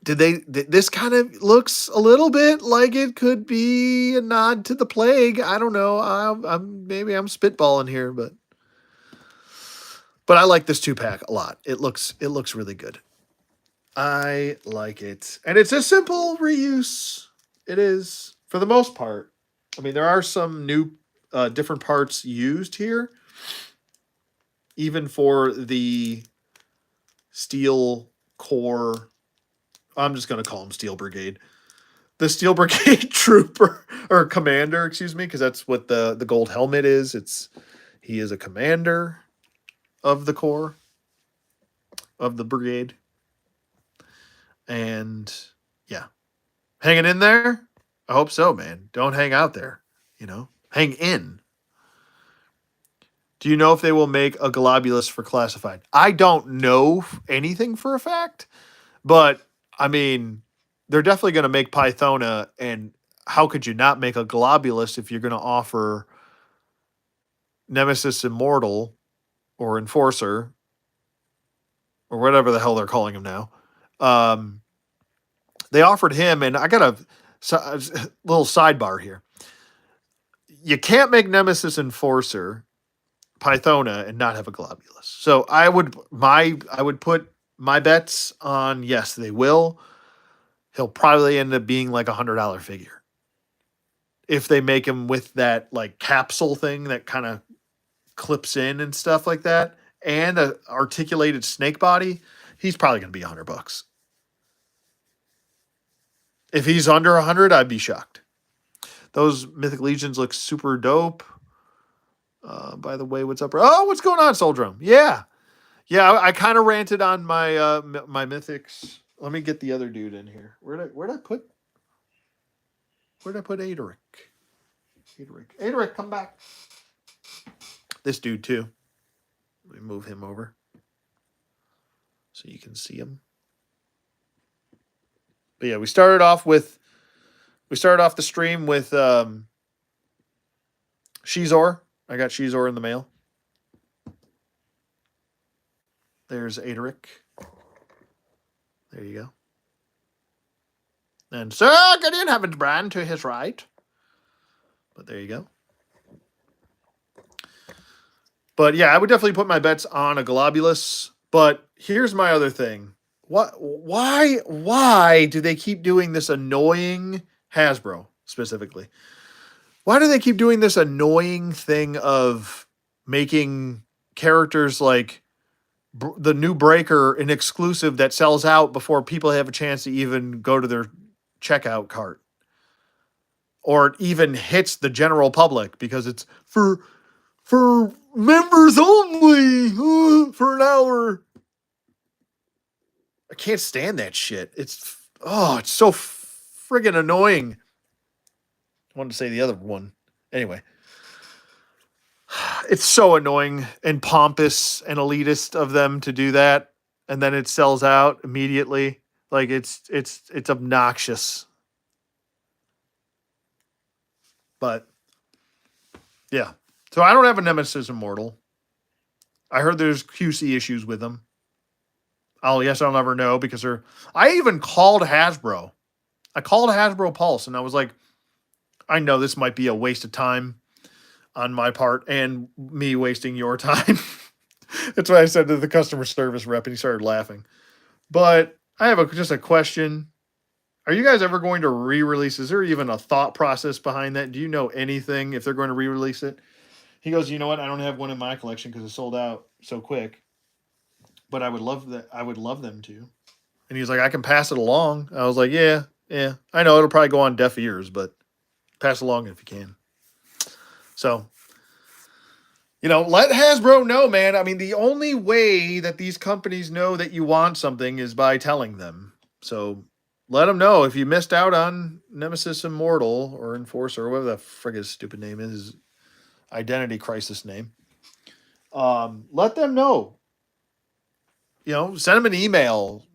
Did they? This kind of looks a little bit like it could be a nod to the Plague. I don't know. Maybe I'm spitballing here, but I like this 2-pack a lot. It looks really good. I like it, and it's a simple reuse. It is for the most part. I mean, there are some new, different parts used here, even for the Steel Core. I'm just going to call him Steel Brigade. The Steel Brigade trooper or commander, excuse me, because that's what the gold helmet is. He is a commander of the corps of the brigade, and yeah, hanging in there. I hope so, man. Don't hang out there. Hang in. Do you know if they will make a globulus for classified? I don't know anything for a fact, but I mean, they're definitely going to make Pythona, and how could you not make a globulus if you're going to offer Nemesis Immortal or Enforcer or whatever the hell they're calling him now? They offered him, and I got a little sidebar here. You can't make Nemesis Enforcer Pythona and not have a globulus. So I would put my bets on, yes, they will. He'll probably end up being like $100 figure. If they make him with that like capsule thing that kind of clips in and stuff like that, and a articulated snake body, he's probably going to be $100. If he's under 100, I'd be shocked. Those Mythic Legions look super dope. By the way, what's up? Oh, what's going on, Soul Drum? Yeah. I kind of ranted on my my Mythics. Let me get the other dude in here. Where'd I put Aderic? Aderic, come back. This dude too. Let me move him over so you can see him. But yeah, we started off the stream with Shizor. I got Shizor in the mail. There's Aderic. There you go. And Sir Gideon Heaven's brand to his right. But there you go. But yeah, I would definitely put my bets on a Globulus. But here's my other thing. Why do they keep doing this annoying, Hasbro specifically? Why do they keep doing this annoying thing of making characters like the new Breaker an exclusive that sells out before people have a chance to even go to their checkout cart? Or it even hits the general public because it's for members only for an hour. I can't stand that shit. It's so friggin' annoying. I wanted to say the other one. Anyway. It's so annoying and pompous and elitist of them to do that, and then it sells out immediately. Like it's obnoxious. But Yeah. So I don't have a Nemesis Immortal. I heard there's QC issues with them. I'll never know because they're. I even called Hasbro. I called Hasbro Pulse and I was like, I know this might be a waste of time on my part and me wasting your time. That's what I said to the customer service rep, and he started laughing. But I have just a question. Are you guys ever going to re-release? Is there even a thought process behind that? Do you know anything if they're going to re-release it? He goes, you know what? I don't have one in my collection because it sold out so quick. But I would love that. I would love them to. And he's like, I can pass it along. I was like, yeah, yeah. I know it'll probably go on deaf ears, but pass along if you can. So, let Hasbro know, man. I mean, the only way that these companies know that you want something is by telling them. So let them know if you missed out on Nemesis Immortal or Enforcer or whatever the frig his stupid name is, his Identity Crisis name. Let them know. Send them an email,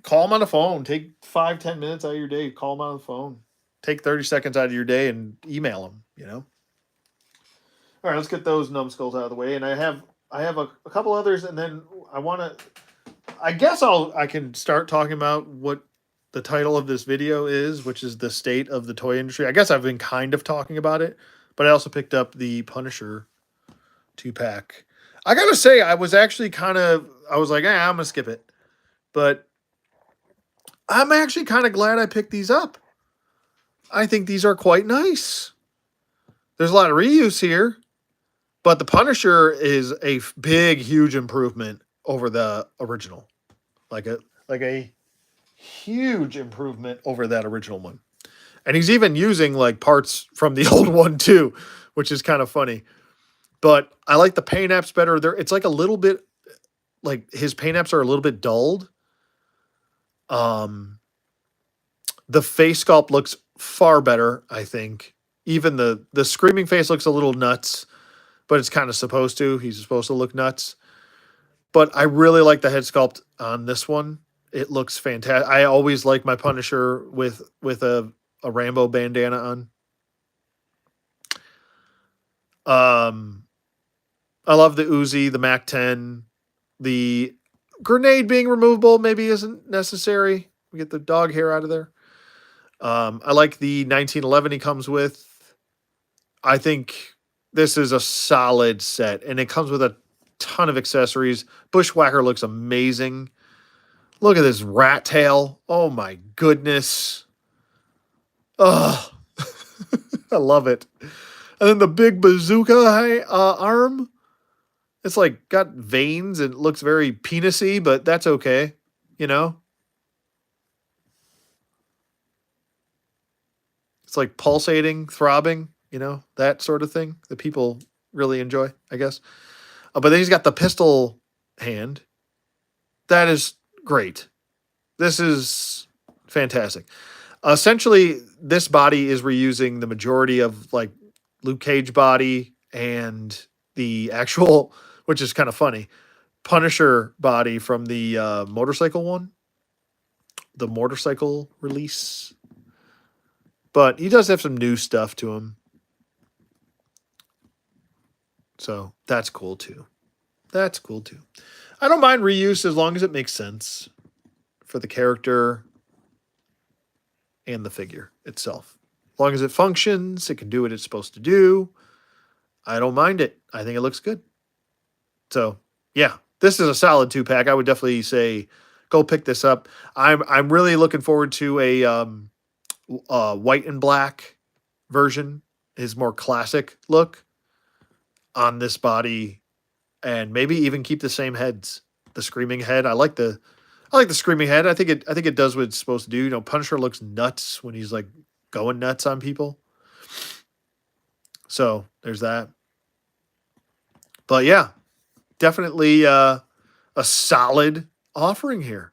call them on the phone. Take 5-10 minutes out of your day, call them on the phone. Take 30 seconds out of your day and email them. All right, let's get those numbskulls out of the way. And I have a couple others, and then I want to. I guess I can start talking about what the title of this video is, which is the state of the toy industry. I guess I've been kind of talking about it, but I also picked up the Punisher 2-pack. I gotta say, I was actually I was like, I'm gonna skip it, but I'm actually kind of glad I picked these up. I think these are quite nice. There's a lot of reuse here. But the Punisher is a big, huge improvement over the original, like a huge improvement over that original one. And he's even using like parts from the old one too, which is kind of funny. But I like the paint apps better. It's like a little bit like his paint apps are a little bit dulled. Um, the face sculpt looks far better, I think. Even the screaming face looks a little nuts, but it's kind of supposed to. He's supposed to look nuts. But I really like the head sculpt on this one. It looks fantastic. I always like my Punisher with a Rambo bandana on. Um, I love the Uzi, the Mac 10, the grenade being removable maybe isn't necessary. We get the dog hair out of there. I like the 1911 he comes with. I think this is a solid set, and it comes with a ton of accessories. Bushwhacker looks amazing. Look at this rat tail. Oh my goodness. Oh, I love it. And then the big bazooka arm. It's like got veins and it looks very penisy, but that's okay. You know? It's like pulsating, throbbing, that sort of thing that people really enjoy, I guess. But then he's got the pistol hand. That is great. This is fantastic. Essentially, this body is reusing the majority of like Luke Cage body and the actual, which is kind of funny, Punisher body from the motorcycle one, the motorcycle release. But he does have some new stuff to him. So that's cool too. That's cool too. I don't mind reuse as long as it makes sense for the character and the figure itself. As long as it functions, it can do what it's supposed to do. I don't mind it. I think it looks good. So, yeah, this is a solid 2-pack. I would definitely say go pick this up. I'm really looking forward to a white and black version, his more classic look on this body, and maybe even keep the same heads. The screaming head. I like the screaming head. I think it does what it's supposed to do. Punisher looks nuts when he's like going nuts on people. So there's that. But yeah, definitely a solid offering here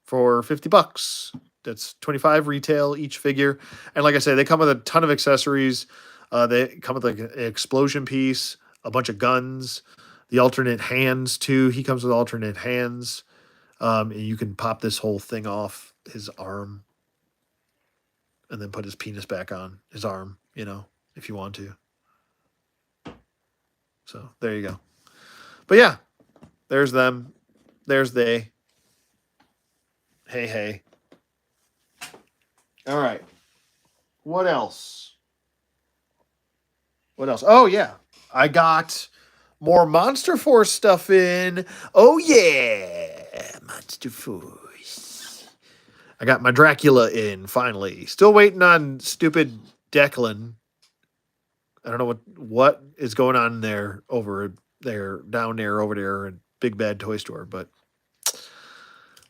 for $50. That's 25 retail each figure. And like I said, they come with a ton of accessories. They come with like an explosion piece, a bunch of guns, the alternate hands too. He comes with alternate hands. And you can pop this whole thing off his arm and then put his penis back on his arm, if you want to. So there you go. But yeah, there's them. There's they. Hey, hey. All right. What else? What else? Oh, yeah. I got more Monster Force stuff in. Oh, yeah. Monster Force. I got my Dracula in finally. Still waiting on stupid Declan. I don't know what is going on there over there, down there, over there at Big Bad Toy Store, but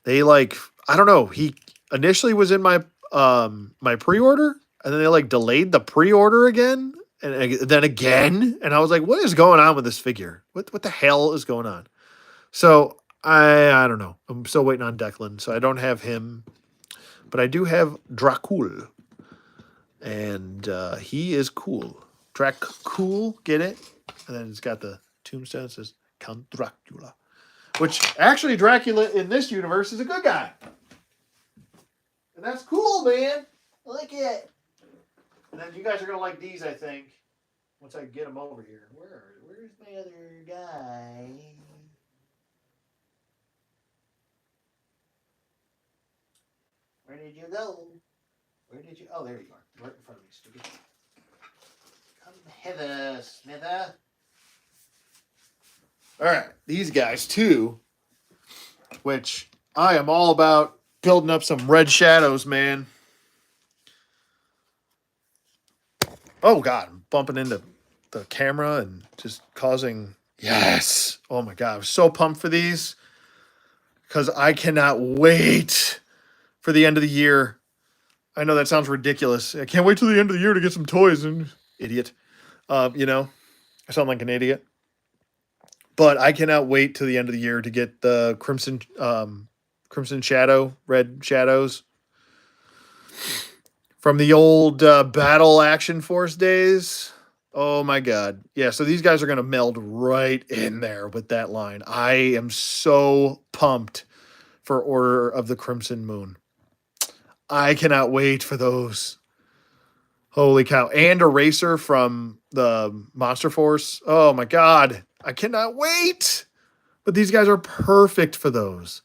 they like, I don't know. He initially was in my pre-order, and then they like delayed the pre-order again, and then again, and I was like, what is going on with this figure? What the hell is going on? So I don't know. I'm still waiting on Declan, so I don't have him, but I do have Dracul, and he is cool. Dracul, get it? And then it's got the tombstone that says Count Dracula, which actually Dracula in this universe is a good guy. And that's cool, man. I like it. And then you guys are going to like these, I think, once I get them over here. Where's my other guy? Where did you go? Where did you... Oh, there you are. Right in front of me, stupid. Come hither, Smither. All right. These guys, too, which I am all about building up some red shadows, man. Oh, God. I'm bumping into the camera and just causing... Yes. Oh, my God. I'm so pumped for these because I cannot wait for the end of the year. I know that sounds ridiculous. I can't wait till the end of the year to get some toys. And idiot. You know, I sound like an idiot. But I cannot wait till the end of the year to get the Crimson Shadow, Red Shadows from the old Battle Action Force days. Oh my God. Yeah, so these guys are going to meld right in there with that line. I am so pumped for Order of the Crimson Moon. I cannot wait for those. Holy cow. And Eraser from the Monster Force. Oh my God. I cannot wait. But these guys are perfect for those.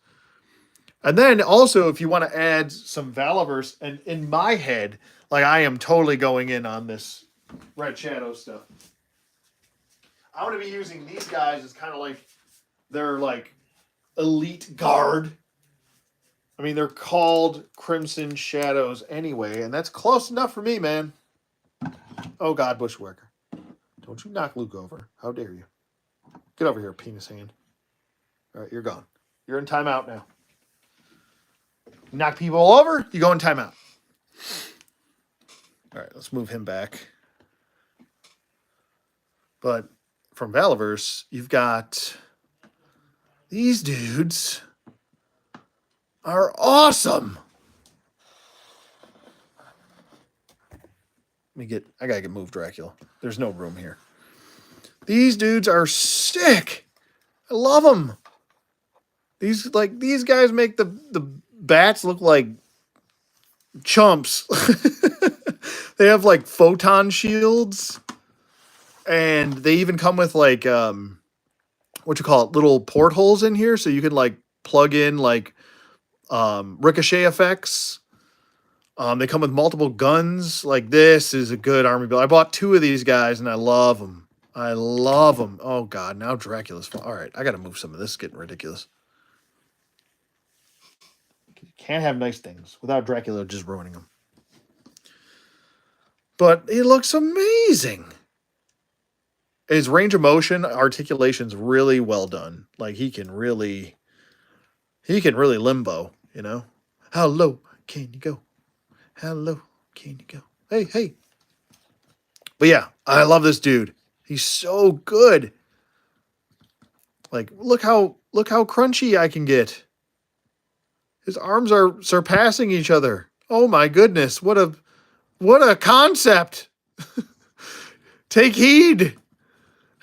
And then also, if you want to add some Valaverse, and in my head, like I am totally going in on this Red Shadow stuff. I'm going to be using these guys as kind of like their like elite guard. I mean, they're called Crimson Shadows anyway, and that's close enough for me, man. Oh, God, Bushwhacker. Don't you knock Luke over. How dare you? Get over here, penis hand. All right, you're gone. You're in timeout now. You knock people all over, you go in timeout. All right, let's move him back. But from Valaverse, you've got these dudes are awesome. I gotta get moved, Dracula. There's no room here. These dudes are sick. I love them. These guys make the bats look like chumps. They have like photon shields, and they even come with like little portholes in here, so you can like plug in like ricochet effects. They come with multiple guns. Like, this is a good army build. I bought 2 of these guys, and I love them. I love them. Oh, God. Now Dracula's fun. All right. I got to move some of this. It's getting ridiculous. Can't have nice things without Dracula just ruining them. But it looks amazing. His range of motion, articulation's really well done. Like, he can really limbo, you know? How low can you go? How low can you go? Hey, hey. But yeah, I love this dude. He's so good. Like, look how crunchy I can get. His arms are surpassing each other. Oh my goodness, what a concept. Take heed,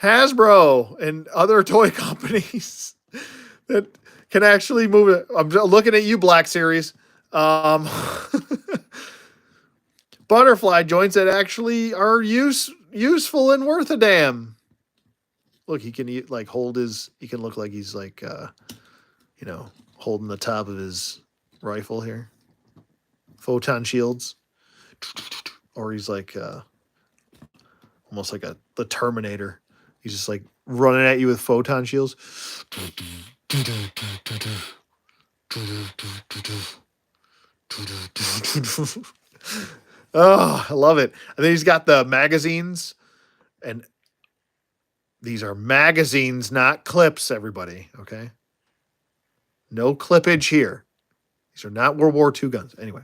Hasbro and other toy companies that can actually move it. I'm looking at you, Black Series. Butterfly joints that actually are useful and worth a damn. Look, he can like hold his. He can look like he's like holding the top of his rifle here. Photon shields, or he's like almost like the Terminator. He's just like running at you with photon shields. Oh, I love it. And then he's got the magazines, and these are magazines, not clips, everybody. Okay. No clippage here. These are not World War II guns. Anyway.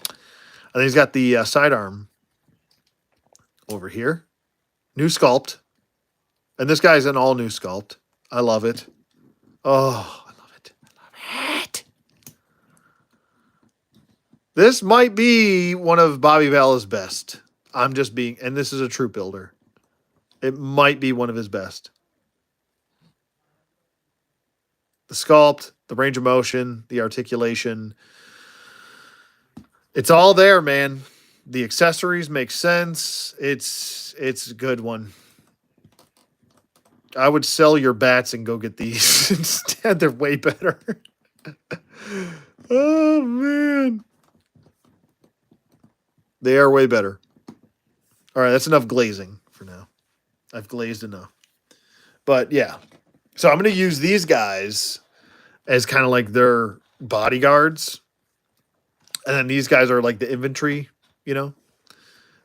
And then he's got the sidearm over here. New sculpt. And this guy's an all new sculpt. I love it. Oh, I love it. I love it. This might be one of Bobby Vala's best. I'm just being, and this is a troop builder. It might be one of his best. The sculpt, the range of motion, the articulation. It's all there, man. The accessories make sense. It's a good one. I would sell your bats and go get these instead. They're way better. Oh, man. They are way better. All right, that's enough glazing for now. I've glazed enough. But yeah. So I'm going to use these guys as kind of like their bodyguards. And then these guys are like the infantry,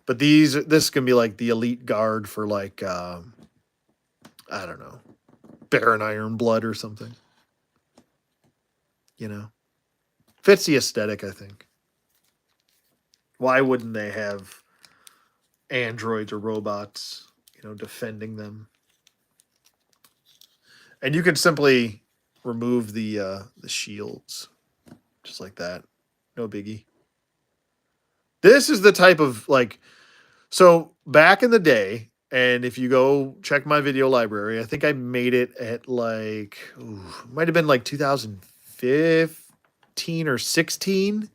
But this can be like the elite guard for like, I don't know, Baron Ironblood or something. Fits the aesthetic, I think. Why wouldn't they have androids or robots, defending them? And you can simply remove the shields, just like that. No biggie. This is the type of so back in the day, and if you go check my video library, I think I made it at might have been like 2015 or 16.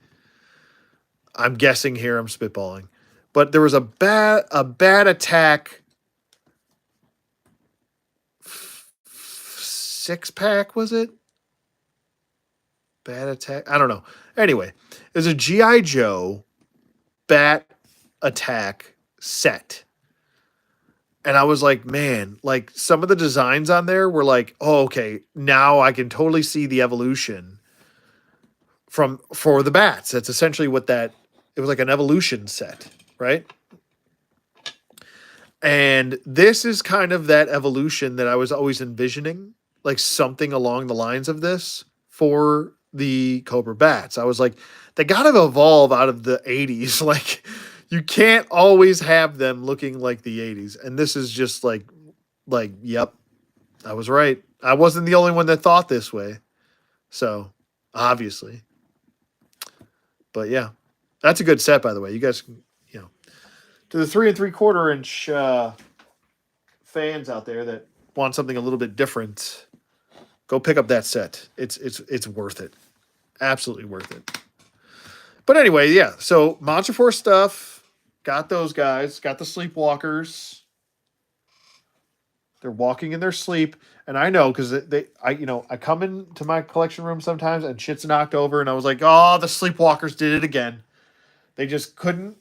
I'm guessing here, I'm spitballing. But there was a bad attack 6-pack, was it? Bad attack? I don't know. Anyway, there's a G.I. Joe bat attack set. And I was like, man, like some of the designs on there were like, oh, okay, now I can totally see the evolution for the bats. That's essentially what it was like an evolution set, right? And this is kind of that evolution that I was always envisioning, like something along the lines of this for the Cobra bats. I was like, they got to evolve out of the 80s. Like, you can't always have them looking like the 80s. And this is just like, yep, I was right. I wasn't the only one that thought this way. So, obviously. But yeah, that's a good set, by the way. You guys can, to the 3 3/4 inch fans out there that want something a little bit different, go pick up that set. It's worth it. Absolutely worth it. But anyway, yeah. So Monster Force stuff. Got those guys. Got the Sleepwalkers. They're walking in their sleep, and I know because I come into my collection room sometimes and shit's knocked over, and I was like, oh, the Sleepwalkers did it again. They just couldn't.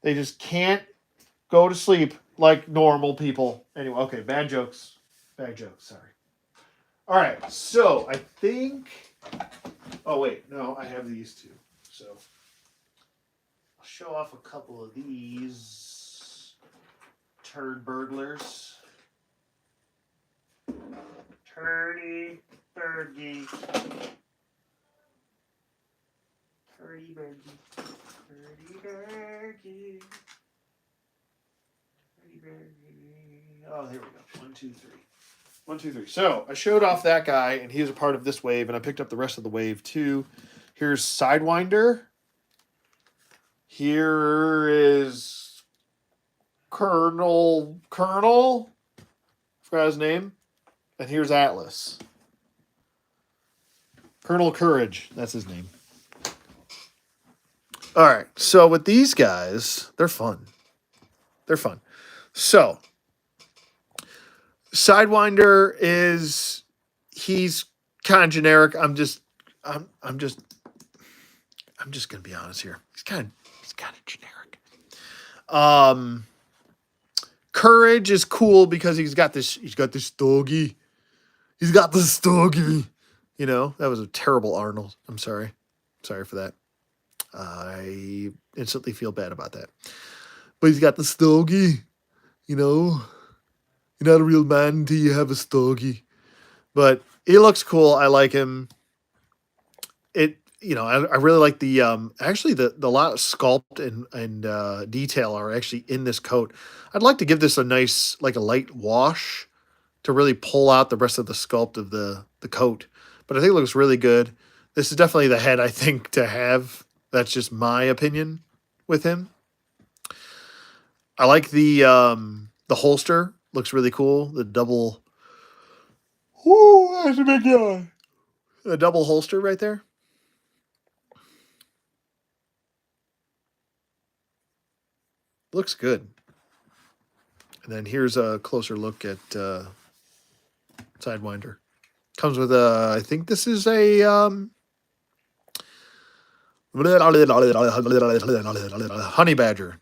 They just can't go to sleep like normal people. Anyway, okay, bad jokes. Bad jokes, sorry. All right, so I think... Oh, wait, no, I have these two. So I'll show off a couple of these turd burglars. Turdy burgy. Turdy burgy. Turdy burgy. Oh, here we go. 1, 2, 3. 1, 2, 3. So I showed off that guy, and he was a part of this wave, and I picked up the rest of the wave too. Here's Sidewinder. Here is Colonel. Forgot his name. And here's Atlas. Colonel Courage. That's his name. All right. So with these guys, they're fun. They're fun. So Sidewinder is he's kind of generic. I'm just I'm just gonna be honest here. He's kind of generic. Um, Courage is cool because he's got this stogie. He's got the stogie. You know, that was a terrible Arnold. I'm sorry. Sorry for that. I instantly feel bad about that. But he's got the stogie. You know, you're not a real man until you have a stogie. But he looks cool. I like him. I really like the actually the lot of sculpt and detail are actually in this coat. I'd like to give this a nice like a light wash to really pull out the rest of the sculpt of the coat. But I think it looks really good. This is definitely the head I think to have. That's just my opinion with him. I like the holster. Looks really cool. The double. Ooh, that's a big guy. The double holster right there. Looks good. And then here's a closer look at Sidewinder. Comes with a, I think this is a honey badger,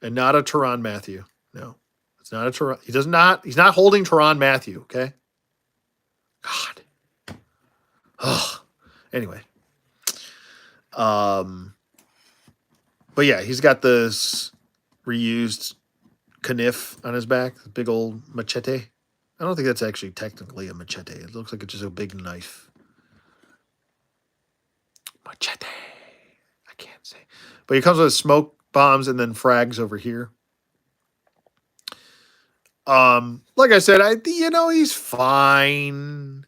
and not a Teron Matthew. No, it's not a Teron. He does not. He's not holding Teron Matthew. Okay. God. Ugh. Anyway. Um. But yeah, he's got this reused kniff on his back, big old machete. I don't think that's actually technically a machete. It looks like it's just a big knife. Machete. I can't say. But he comes with smoke bombs and then frags over here. Like I said, he's fine.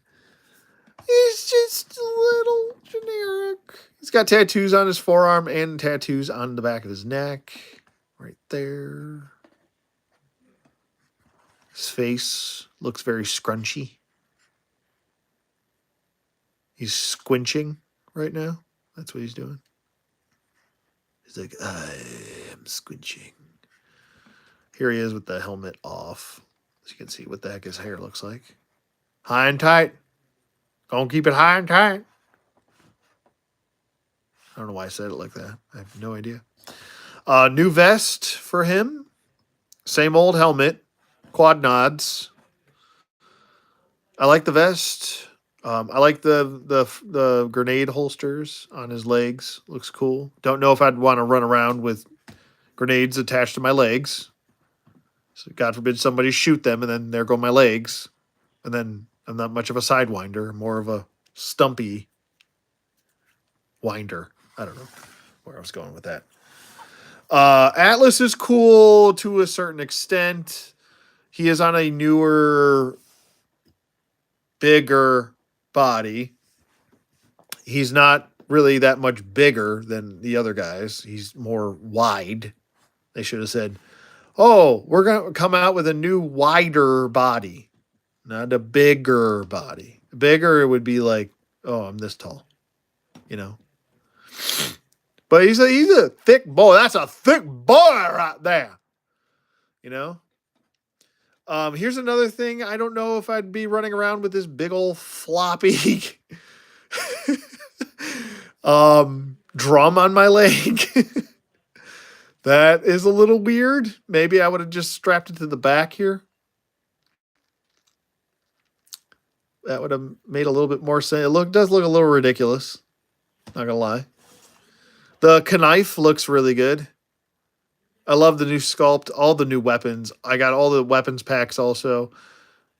He's just a little generic. He's got tattoos on his forearm and tattoos on the back of his neck. Right there. His face looks very scrunchy. He's squinching right now. That's what he's doing. He's like, I am squinching. Here he is with the helmet off. As you can see what the heck his hair looks like. High and tight. Gonna keep it high and tight. I don't know why I said it like that. I have no idea. New vest for him. Same old helmet. Quad nods. I like the vest. I like the grenade holsters on his legs. Looks cool. Don't know if I'd want to run around with grenades attached to my legs. So God forbid somebody shoot them and then there go my legs. And then I'm not much of a sidewinder, more of a stumpy winder. I don't know where I was going with that. Atlas is cool to a certain extent. He is on a newer, bigger body. He's not really that much bigger than the other guys. He's more wide. They should have said, oh, we're going to come out with a new wider body, not a bigger body. Bigger, it would be like, oh, I'm this tall, you know. But he's a thick boy. That's a thick boy right there, you know. Here's another thing. I don't know if I'd be running around with this big old floppy drum on my leg. That is a little weird. Maybe I would have just strapped it to the back here. That would have made a little bit more sense. It does look a little ridiculous. Not gonna lie. The knife looks really good. I love the new sculpt, all the new weapons. I got all the weapons packs also.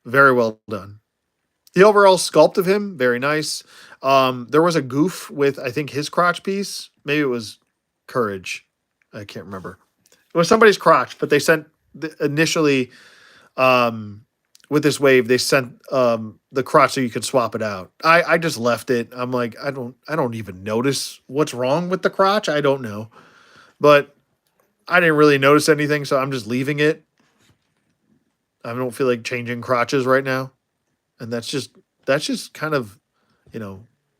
Very well done. The overall sculpt of him, very nice. There was a goof with, I think, his crotch piece. Maybe it was Courage. I can't remember. It was somebody's crotch, but they sent initially with this wave, they sent the crotch so you could swap it out. I just left it. I'm like, I don't even notice what's wrong with the crotch. I don't know. But I didn't really notice anything, so I'm just leaving it. I don't feel like changing crotches right now. And that's just kind of,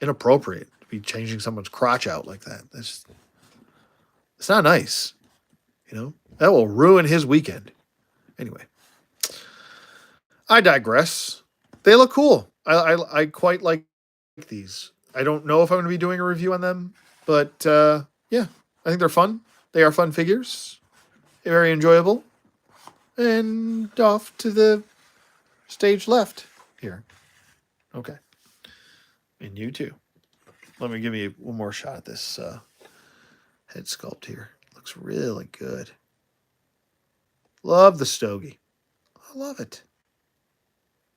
inappropriate to be changing someone's crotch out like that. It's not nice. That will ruin his weekend. Anyway, I digress. They look cool. I quite like these. I don't know if I'm going to be doing a review on them, but yeah, I think they're fun. They are fun figures, very enjoyable. And off to the stage left here. Okay, and you too. Let me give you one more shot at this head sculpt here. Looks really good. Love the stogie. I love it.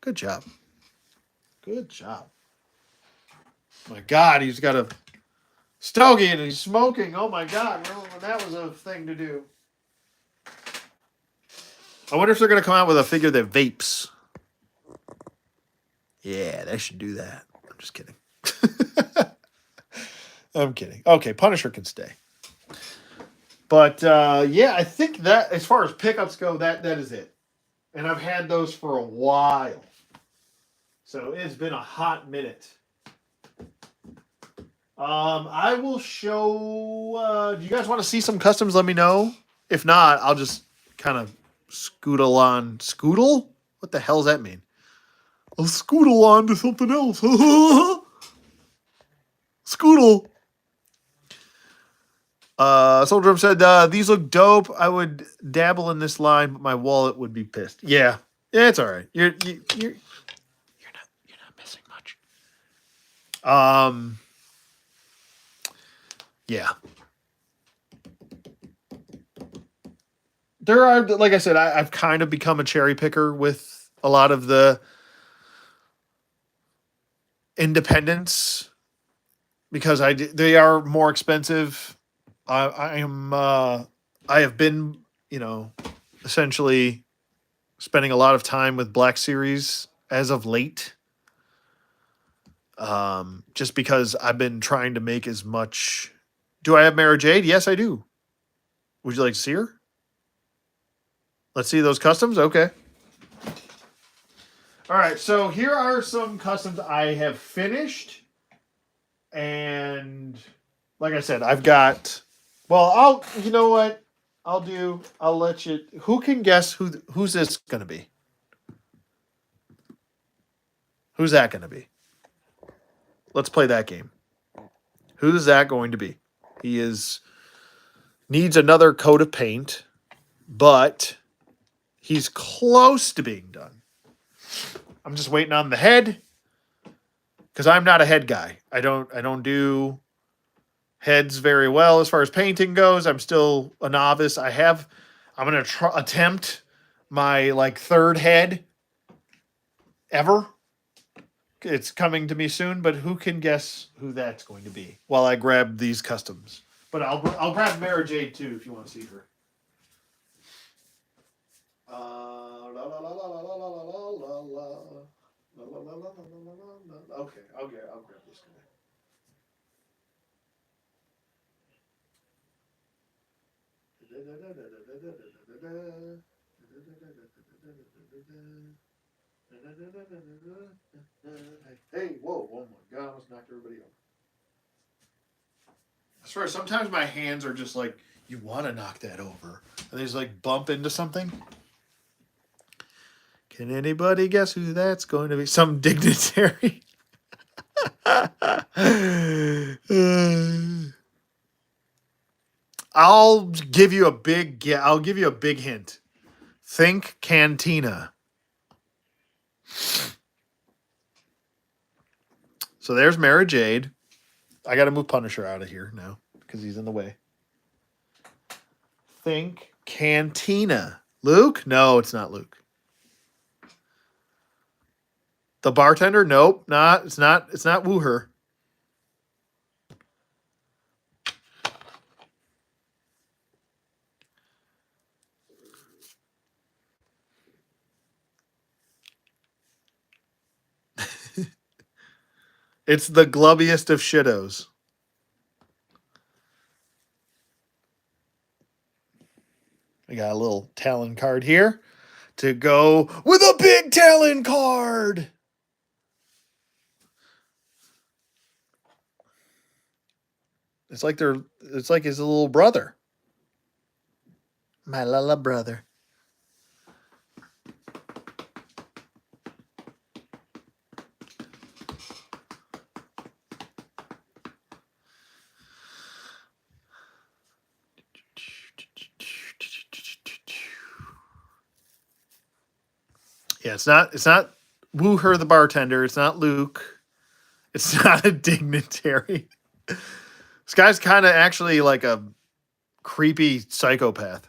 Good job. Good job. My God, he's got a stogie and he's smoking. Oh my God, remember when that was a thing to do? I wonder if they're going to come out with a figure that vapes. Yeah, they should do that. I'm just kidding. I'm kidding. Okay, Punisher can stay. But yeah, I think that as far as pickups go, that is it. And I've had those for a while. So it's been a hot minute. I will show. Do you guys want to see some customs? Let me know. If not, I'll just kind of scootle on. Scootle? What the hell does that mean? I'll scootle on to something else. Scootle. Soldier said, these look dope. I would dabble in this line, but my wallet would be pissed. Yeah, it's all right. You're not missing much. Yeah. There are, like I said, I've kind of become a cherry picker with a lot of the independents because they are more expensive. I have been, essentially spending a lot of time with Black Series as of late. Just because I've been trying to make as much. Do I have Mara Jade? Yes, I do. Would you like to see her? Let's see those customs. Okay. All right. So here are some customs I have finished, and like I said, I've got. Well, You know what? I'll let you. Who can guess who's this going to be? Who's that going to be? Let's play that game. Who's that going to be? He needs another coat of paint, but he's close to being done. I'm just waiting on the head because I'm not a head guy. I don't do heads very well as far as painting goes. I'm still a novice. I'm going to attempt my third head ever. It's coming to me soon, but who can guess who that's going to be while I grab these customs? But I'll grab Mara Jade too if you want to see her. Okay, I'll grab this guy. Hey, whoa, oh my God, I almost knocked everybody over. I swear, sometimes my hands are just like, you want to knock that over. And they just bump into something. Can anybody guess who that's going to be? Some dignitary. I'll give you a big hint. Think Cantina. So there's Mara Jade. I got to move Punisher out of here now because he's in the way. Think Cantina. Luke? No, it's not Luke. The bartender? Nope, not. It's not. It's not Wooher. It's the glubbiest of shittos. I got a little Talon card here to go with a big Talon card. It's like his little brother. My little brother. Yeah, it's not Woo Her the bartender. It's not Luke. It's not a dignitary. This guy's kind of actually like a creepy psychopath.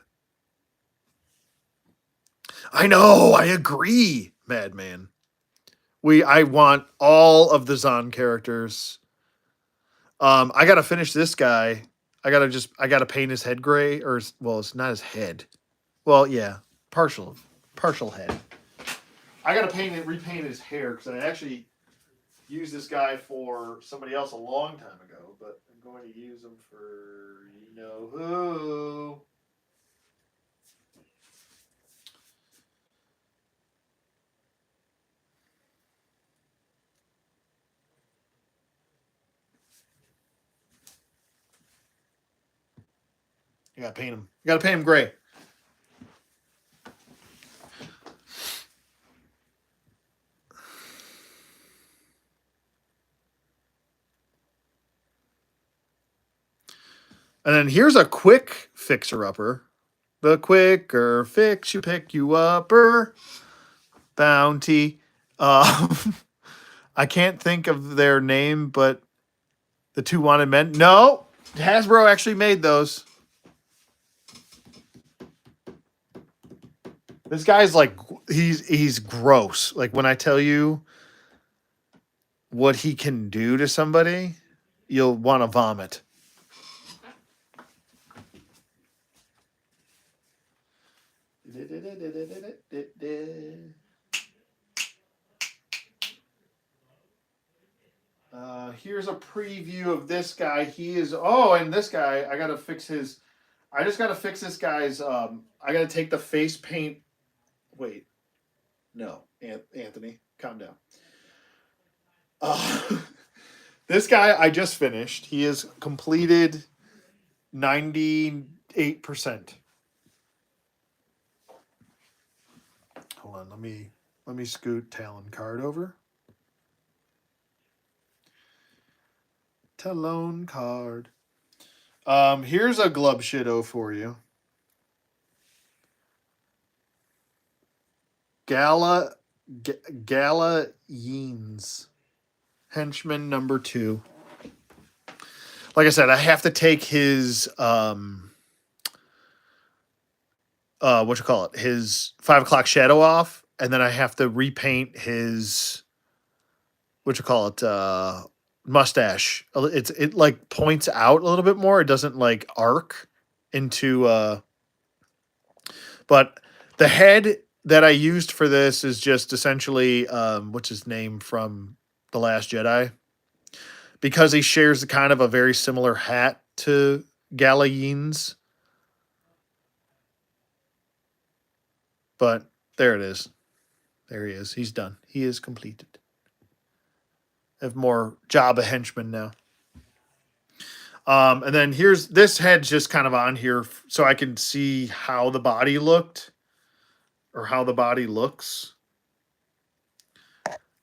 I know. I agree, Madman. I want all of the Zahn characters. I gotta finish this guy. I gotta paint his head gray, or well, it's not his head. Well, yeah, partial head. I gotta repaint his hair because I actually used this guy for somebody else a long time ago, but I'm going to use him for you know who. You gotta paint him. You gotta paint him gray. And then here's a quick fixer upper. The quicker fix you pick you upper bounty. I can't think of their name, but the Two Wanted Men. No, Hasbro actually made those. This guy's like he's gross. Like when I tell you what he can do to somebody, you'll want to vomit. Here's a preview of this guy. He is and this guy, I gotta fix his. I just gotta fix this guy's. I gotta take the face paint. Wait, no, Anthony, calm down. Uh, this guy I just finished. He is completed 98%. Hold on, let me scoot Talon card over. Talon card. Here's a glub shitto for you. Gala Yeens. Henchman number 2. Like I said, I have to take his what you call it? His 5 o'clock shadow off, and then I have to repaint his what you call it? Mustache. It like points out a little bit more. It doesn't like arc into but the head that I used for this is just essentially what's his name from The Last Jedi, because he shares kind of a very similar hat to Galayeens. But there it is. There he is. He's done. He is completed. I have more Jabba henchmen now. And then here's this head's just kind of on here so I can see how the body looked or how the body looks.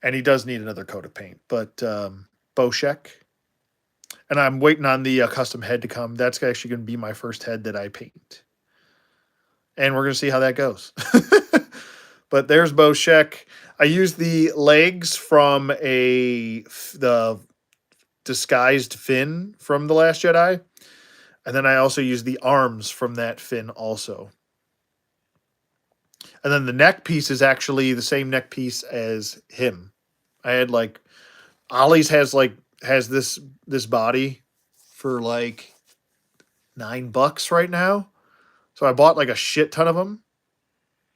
And he does need another coat of paint, but Boshek. And I'm waiting on the custom head to come. That's actually going to be my first head that I paint. And we're going to see how that goes. But there's Boshek. I used the legs from the disguised Finn from The Last Jedi. And then I also used the arms from that Finn also. And then the neck piece is actually the same neck piece as him. I had like Ollie's has this body for like $9 right now. So I bought like a shit ton of them.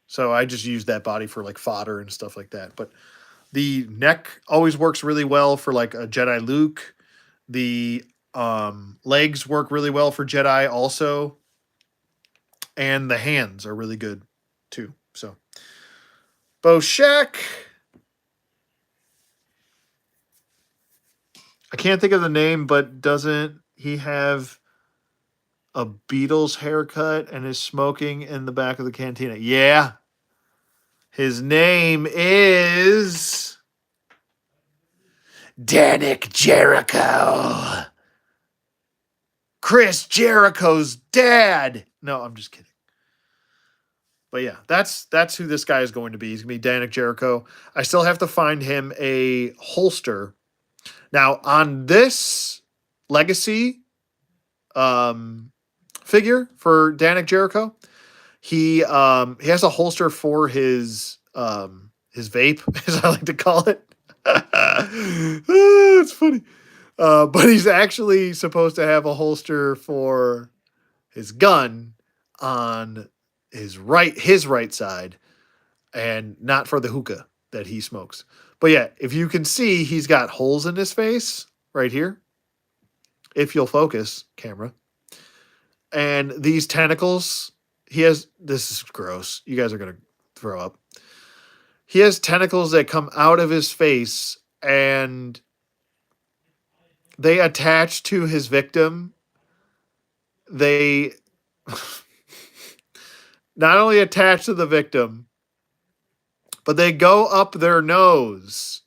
So I just used that body for like fodder and stuff like that. But the neck always works really well for like a Jedi Luke. The legs work really well for Jedi also. And the hands are really good too. So Boshek. I can't think of the name, but doesn't he have a Beatles haircut and is smoking in the back of the cantina? Yeah. His name is Danik Jericho. Chris Jericho's dad. No, I'm just kidding. But yeah, that's who this guy is going to be. He's going to be Danik Jericho. I still have to find him a holster. Now on this legacy figure for Danik Jericho, he has a holster for his vape, as I like to call it. It's funny. But he's actually supposed to have a holster for his gun on his right side, and not for the hookah that he smokes. But yeah, if you can see, he's got holes in his face right here. If you'll focus, camera. And these tentacles, this is gross. You guys are going to throw up. He has tentacles that come out of his face and they attach to his victim. They not only attach to the victim, but they go up their nose.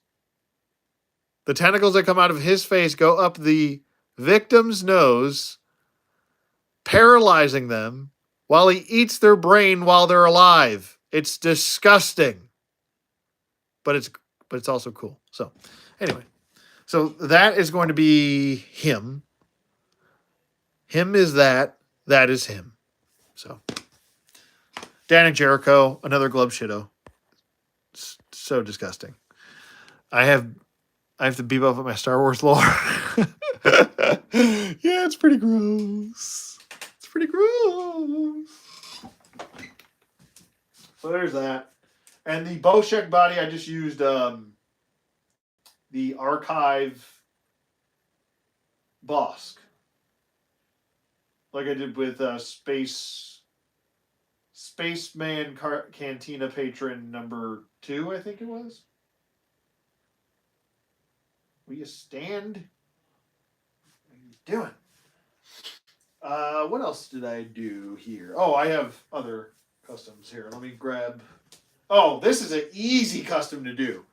The tentacles that come out of his face go up the victim's nose, paralyzing them while he eats their brain while they're alive. It's disgusting. But it's also cool. So, anyway. So that is going to be him. Him is that. That is him. So, Danik Jericho, another glove shitto. It's so disgusting. I have to beep up at my Star Wars lore. Yeah, it's pretty gross. It's pretty gross. So there's that. And the Boschek body, I just used the Archive Bosk. Like I did with Spaceman Cantina Patron number 2, I think it was. Will you stand? What are you doing? What else did I do here? Oh, I have other customs here. Let me grab... Oh, this is an easy custom to do.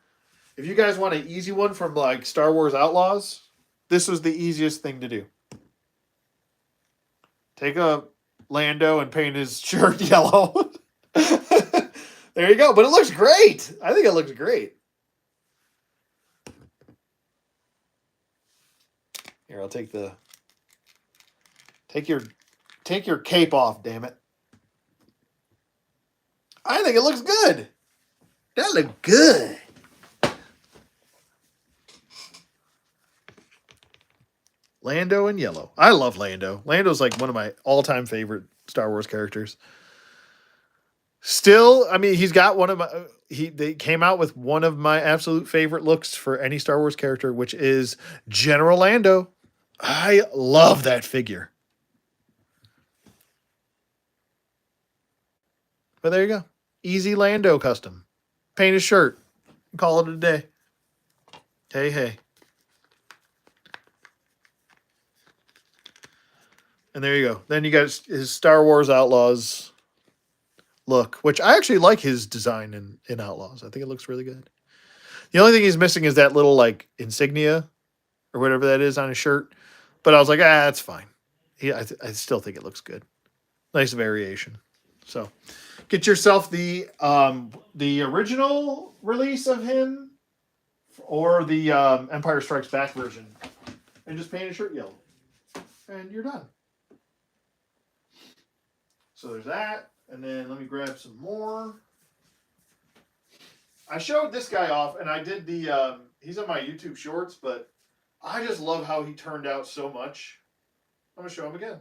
If you guys want an easy one from like Star Wars Outlaws, this was the easiest thing to do. Take a Lando and paint his shirt yellow. There you go. But it looks great. I think it looks great. Here, I'll take your cape off, damn it. I think it looks good. That looked good. Lando in yellow. I love Lando. Lando's like one of my all-time favorite Star Wars characters. Still, I mean, he's got one of my... They came out with one of my absolute favorite looks for any Star Wars character, which is General Lando. I love that figure. But there you go. Easy Lando custom. Paint his shirt. Call it a day. Hey, hey. And there you go. Then you got his Star Wars Outlaws look, which I actually like his design in Outlaws. I think it looks really good. The only thing he's missing is that little like insignia or whatever that is on his shirt. But I was like, that's fine. I still think it looks good. Nice variation. So get yourself the original release of him or the Empire Strikes Back version and just paint his shirt yellow. And you're done. So there's that. And then let me grab some more. I showed this guy off, and I did the... he's on my YouTube shorts, but I just love how he turned out so much. I'm going to show him again.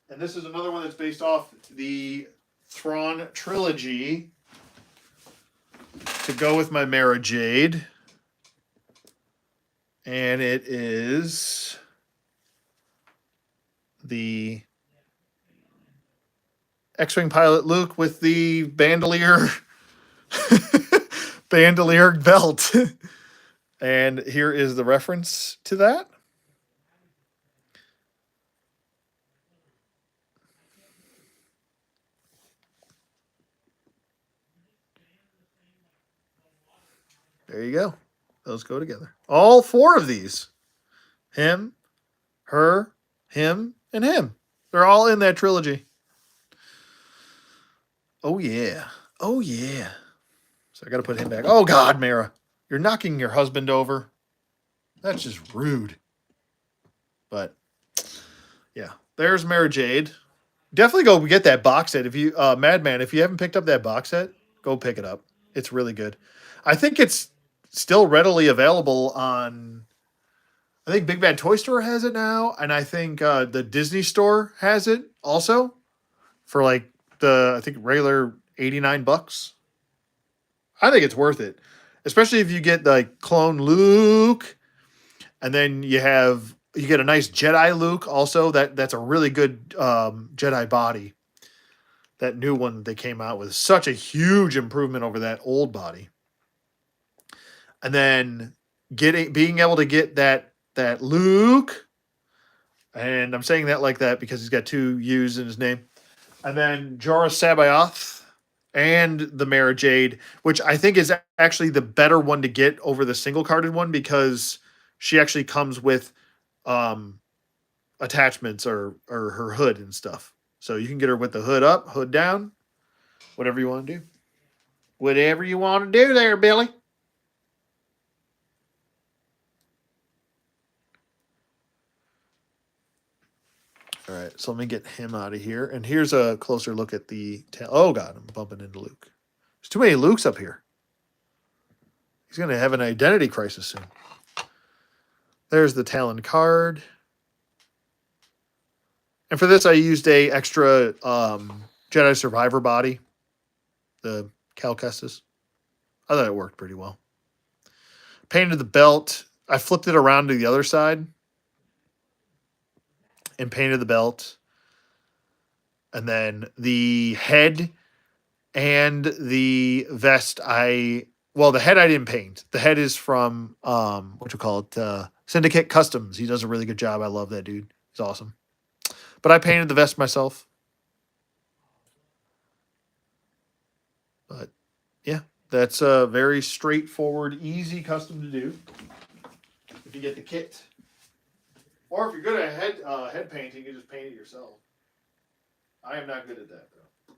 And this is another one that's based off the Thrawn trilogy to go with my Mara Jade. And it is the X-Wing pilot Luke with the bandolier belt. And here is the reference to that. There you go. Those go together. All 4 of these. Him, her, him, and him. They're all in that trilogy. Oh yeah. Oh yeah. So I got to put him back. Oh God, Mara, you're knocking your husband over. That's just rude. But yeah, there's Mara Jade. Definitely go get that box set. If you, Madman, if you haven't picked up that box set, go pick it up. It's really good. I think it's still readily available on. I think Big Bad Toy Store has it now, and I think the Disney Store has it also for like the I think regular $89. I think it's worth it, especially if you get like clone Luke, and then you get a nice Jedi Luke also. That's a really good Jedi body. That new one that they came out with, such a huge improvement over that old body. And then being able to get that Luke, and I'm saying that like that because he's got two U's in his name, and then Jorah Sabaoth and the Mara Jade, which I think is actually the better one to get over the single carded one because she actually comes with um, attachments or her hood and stuff. So you can get her with the hood up, hood down, whatever you want to do. Whatever you want to do there, Billy. All right, so let me get him out of here. And here's a closer look at the. Oh God, I'm bumping into Luke. There's too many Lukes up here. He's gonna have an identity crisis soon. There's the Talon card. And for this, I used a extra Jedi Survivor body, the Cal Kestis. I thought it worked pretty well. Painted the belt. I flipped it around to the other side and painted the belt. And then the head and the vest, the head I didn't paint. The head is from what you call it, Syndicate Customs. He does a really good job. I love that dude. He's awesome. But I painted the vest myself. But yeah, that's a very straightforward, easy custom to do. If you get the kit, or if you're good at head painting, you just paint it yourself. I am not good at that though.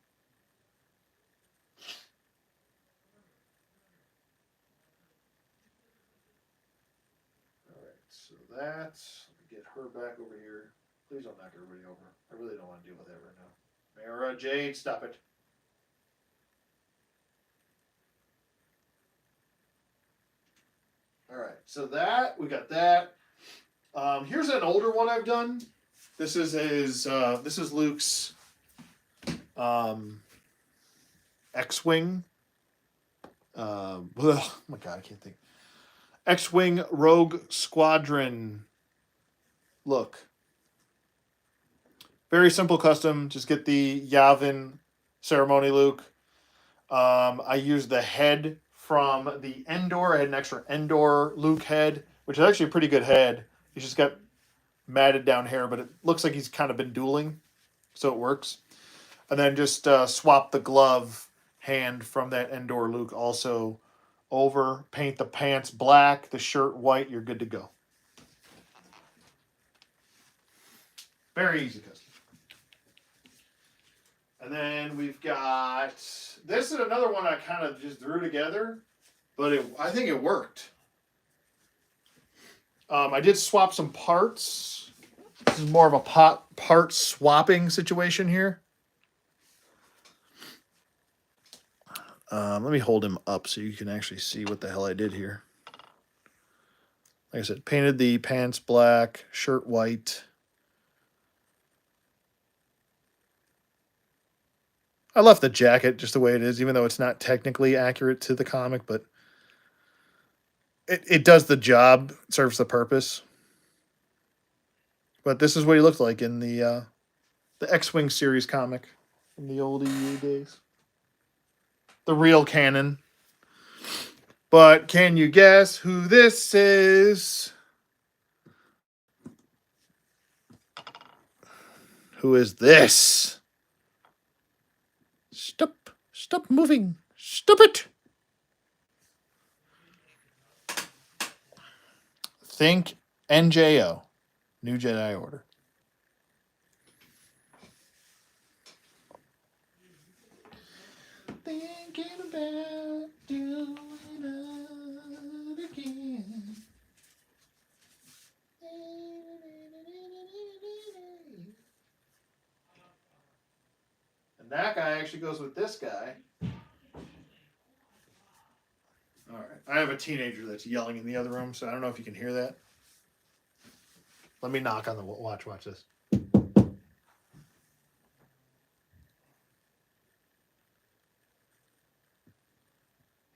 All right, so that's. Let me get her back over here. Please don't knock everybody over. I really don't want to deal with that right now. Mara Jade, stop it. All right, so we got that. Here's an older one I've done. This is Luke's X-wing. Oh my God, I can't think. X-wing Rogue Squadron look. Very simple custom. Just get the Yavin ceremony Luke. I used the head from the Endor. I had an extra Endor Luke head, which is actually a pretty good head. He's just got matted down hair, but it looks like he's kind of been dueling, so it works. And then just swap the glove hand from that Endor Luke also over. Paint the pants black, the shirt white. You're good to go. Very easy custom. And then we've got this is another one I kind of just threw together, but I think it worked. I did swap some parts. This is more of a part swapping situation here. Let me hold him up so you can actually see what the hell I did here. Like I said, painted the pants black, shirt white. I left the jacket just the way it is, even though it's not technically accurate to the comic, but it does the job, serves the purpose. But this is what he looked like in the X-Wing series comic from the old EU days. The real canon. But can you guess who this is? Who is this? Stop moving. Stop it. Think NJO, New Jedi Order. thinking about doing it again. And that guy actually goes with this guy. All right. I have a teenager that's yelling in the other room, so I don't know if you can hear that. Let me knock on the watch. Watch this.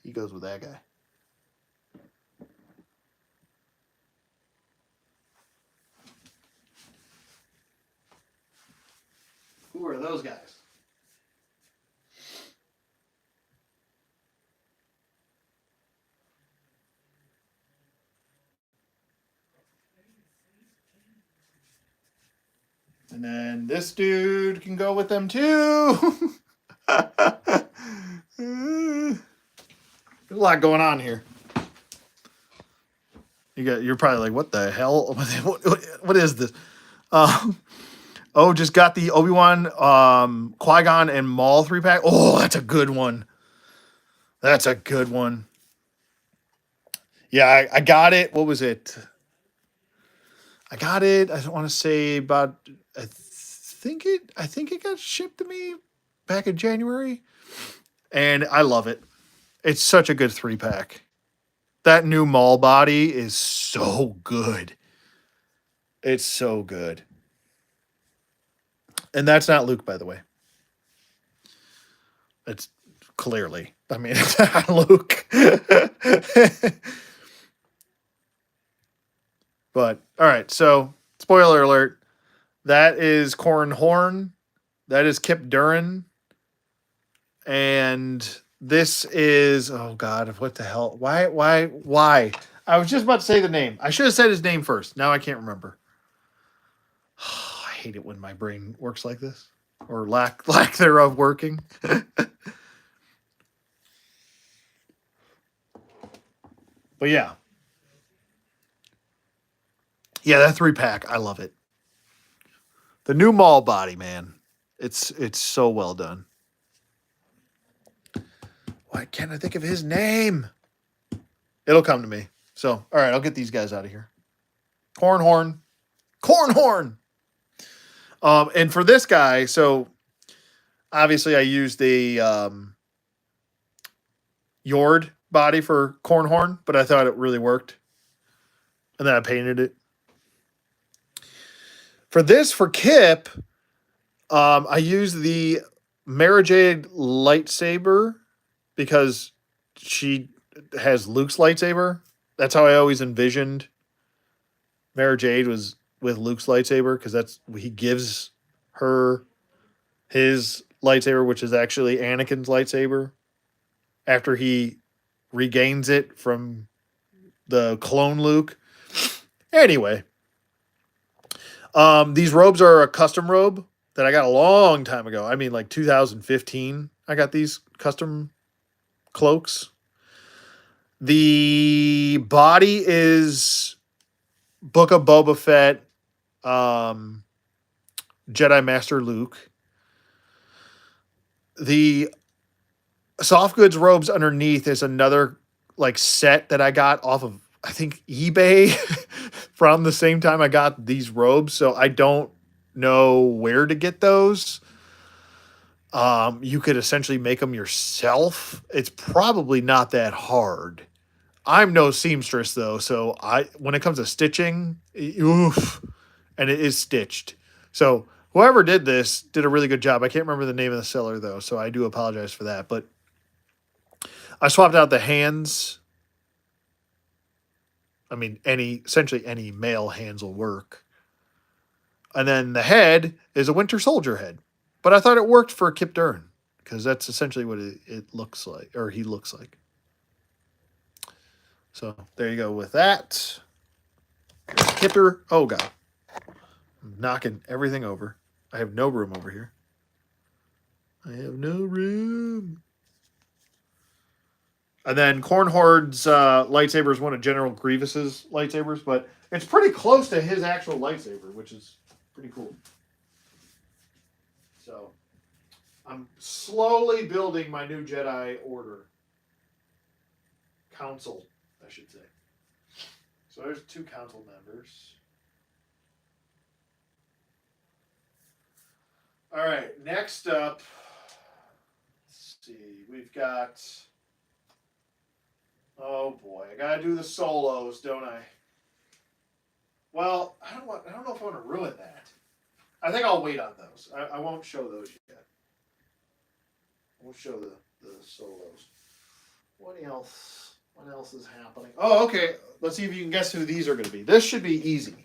He goes with that guy. Who are those guys? And then this dude can go with them too. There's a lot going on here. You're probably like, what the hell? What is this? Just got the Obi-Wan, Qui-Gon, and Maul 3-pack. Oh, that's a good one. That's a good one. Yeah, I got it. What was it? I got it. I don't want to say about. I think it got shipped to me back in January, and I love it. It's such a good 3-pack. That new Maul body is so good. It's so good. And that's not Luke, by the way. It's clearly. I mean, it's not Luke. But, all right. So, spoiler alert. That is Corran Horn. That is Kip Duran. And this is, oh God, what the hell? Why? I was just about to say the name. I should have said his name first. Now I can't remember. I hate it when my brain works like this, or lack thereof working. But yeah, that 3-pack, I love it. The new Maul body, man, it's so well done. Why can't I think of his name? It'll come to me. So, all right, I'll get these guys out of here. Corran Horn. And for this guy, so obviously I used the Yord body for Corran Horn, but I thought it really worked. And then I painted it. For Kip, I used the Mara Jade lightsaber because she has Luke's lightsaber. That's how I always envisioned Mara Jade, was with Luke's lightsaber, because he gives her his lightsaber, which is actually Anakin's lightsaber, after he regains it from the clone Luke. Anyway, these robes are a custom robe that I got a long time ago. I mean, like 2015, I got these custom cloaks. The body is Book of Boba Fett, Jedi Master Luke. The soft goods robes underneath is another like set that I got off of, I think, eBay from the same time I got these robes. So I don't know where to get those. You could essentially make them yourself. It's probably not that hard. I'm no seamstress though, so when it comes to stitching, oof, and it is stitched. So whoever did this did a really good job. I can't remember the name of the seller though, so I do apologize for that. But I swapped out the hands. I mean, essentially any male hands will work. And then the head is a Winter Soldier head. But I thought it worked for Kip Duran, because that's essentially what it looks like, or he looks like. So there you go with that. Kipper. Oh, God. I'm knocking everything over. I have no room over here. I have no room. And then Corran Horn's lightsaber is one of General Grievous's lightsabers, but it's pretty close to his actual lightsaber, which is pretty cool. So, I'm slowly building my new Jedi Order. Council, I should say. So there's 2 council members. All right, next up, let's see, we've got. Oh boy, I gotta do the solos, don't I? Well, I don't know if I want to ruin that. I think I'll wait on those. I won't show those yet. We'll show the solos. What else? What else is happening? Oh, okay. Let's see if you can guess who these are going to be. This should be easy.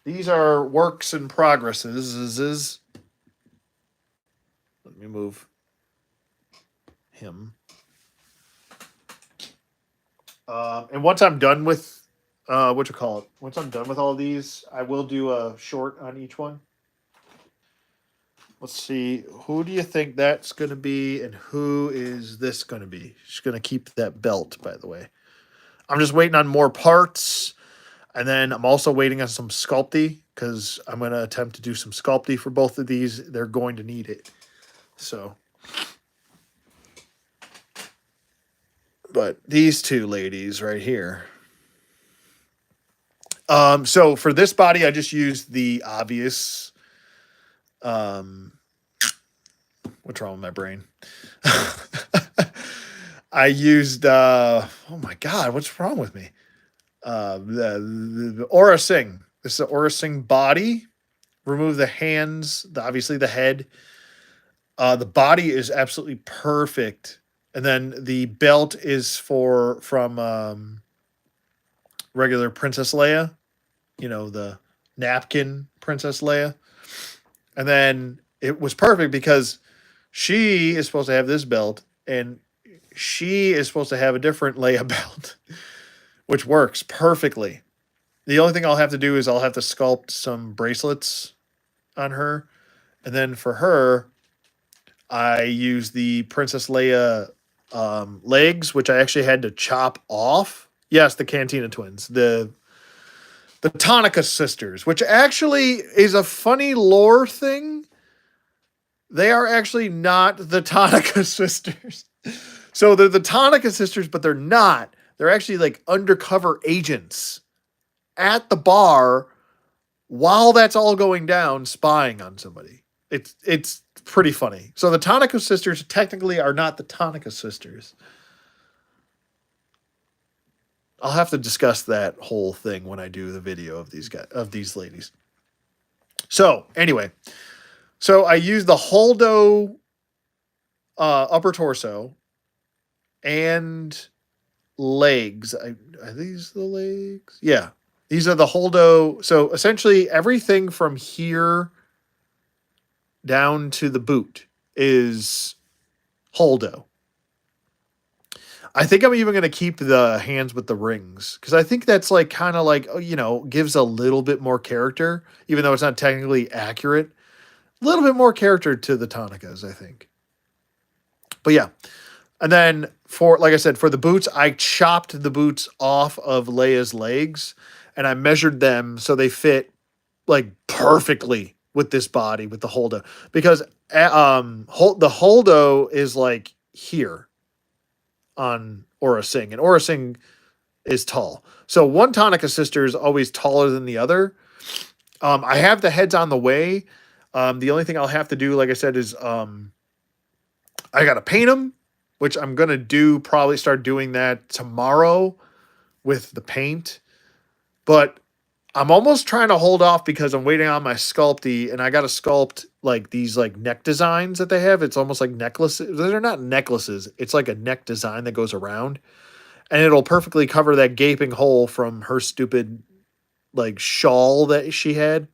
These are works in progresses. Let me move him. And once I'm done with once I'm done with all these, I will do a short on each one. Let's see. Who do you think that's going to be, and who is this going to be? She's going to keep that belt, by the way. I'm just waiting on more parts, and then I'm also waiting on some sculpty because I'm going to attempt to do some sculpty for both of these. They're going to need it. So, but these 2 ladies right here. So for this body, I just used the obvious. What's wrong with my brain? I used. Oh my god, what's wrong with me? The Aura Singh. This is the Aura Singh body. Remove the hands. Obviously the head. The body is absolutely perfect, and then the belt is from regular Princess Leia. You know, the napkin Princess Leia. And then it was perfect because she is supposed to have this belt, and she is supposed to have a different Leia belt, which works perfectly. The only thing I'll have to do is I'll have to sculpt some bracelets on her. And then for her, I use the Princess Leia legs, which I actually had to chop off. Yes, the Cantina twins. The Tonica sisters, which actually is a funny lore thing. They are actually not the Tonica sisters. So they're the Tonica sisters, but they're not. They're actually like undercover agents at the bar while that's all going down, spying on somebody. It's pretty funny. So the Tonica sisters technically are not the Tonica sisters. I'll have to discuss that whole thing when I do the video of these ladies. So anyway, so I used the Holdo upper torso and legs. Are these the legs? Yeah, these are the Holdo. So essentially, everything from here down to the boot is Holdo. I think I'm even going to keep the hands with the rings because I think that's like kind of like, gives a little bit more character, even though it's not technically accurate. A little bit more character to the Tonicas, I think. But yeah. And then like I said, for the boots, I chopped the boots off of Leia's legs and I measured them so they fit like perfectly with this body, with the Holdo. Because the Holdo is like here on Aura Singh, and Aura Singh is tall. So one Tonica sister is always taller than the other. I have the heads on the way. The only thing I'll have to do, like I said, is I got to paint them, which I'm going to probably start doing that tomorrow with the paint. But I'm almost trying to hold off because I'm waiting on my sculpty, and I got to sculpt like these like neck designs that they have. It's almost like necklaces. They're not necklaces. It's like a neck design that goes around, and it'll perfectly cover that gaping hole from her stupid like shawl that she had.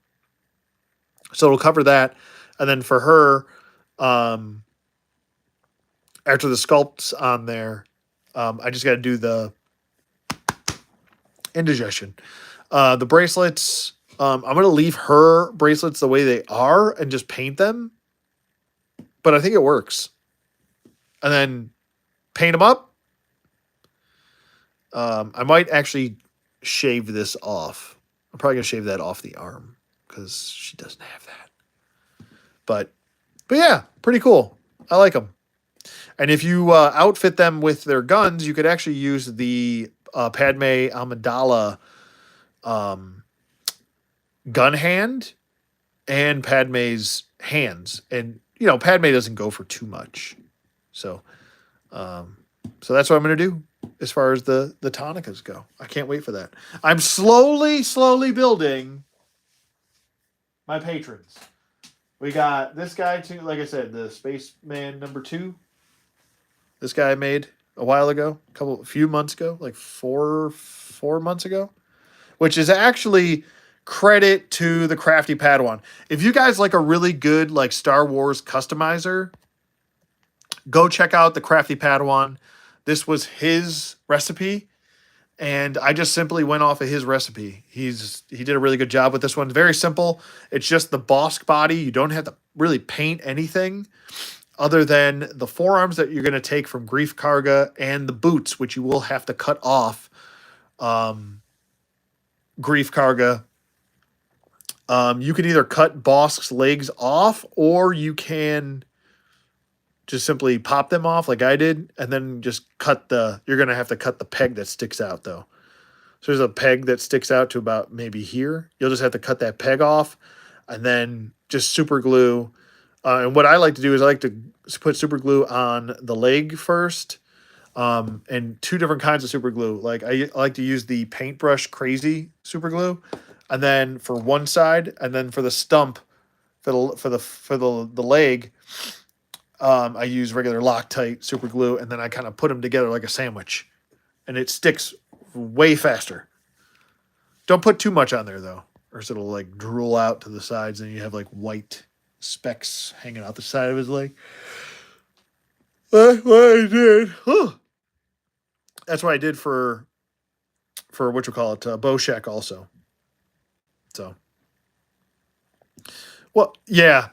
So it'll cover that. And then for her, after the sculpt's on there, I just got to do the indigestion. The bracelets, I'm going to leave her bracelets the way they are and just paint them. But I think it works. And then paint them up. I might actually shave this off. I'm probably going to shave that off the arm because she doesn't have that. But But yeah, pretty cool. I like them. And if you outfit them with their guns, you could actually use the Padme Amidala um, gun hand and Padme's hands. And, Padme doesn't go for too much. So, um, so that's what I'm going to do as far as the Tonicas go. I can't wait for that. I'm slowly building my patrons. We got this guy too, like I said, the Spaceman #2. This guy I made a while ago, a few months ago, like four months ago, which is actually credit to the Crafty Padawan. If you guys like a really good like Star Wars customizer, go check out the Crafty Padawan. This was his recipe, and I just simply went off of his recipe. He did a really good job with this one. Very simple. It's just the Bosk body. You don't have to really paint anything other than the forearms that you're going to take from Grief Karga and the boots, which you will have to cut off Grief Karga. You can either cut Bosk's legs off, or you can just simply pop them off like I did, and then just you're going to have to cut the peg that sticks out, though. So there's a peg that sticks out to about maybe here. You'll just have to cut that peg off, and then just super glue. And what I like to do is I like to put super glue on the leg first, and two different kinds of super glue. Like I like to use the Paintbrush Crazy super glue, and then for one side, and then for the stump, for the leg, I use regular Loctite super glue, and then I kind of put them together like a sandwich, and it sticks way faster. Don't put too much on there though, or else it'll like drool out to the sides, and you have like white specks hanging out the side of his leg. That's what I did. Huh. That's what I did for what you call it, Boshek also. So, well, yeah,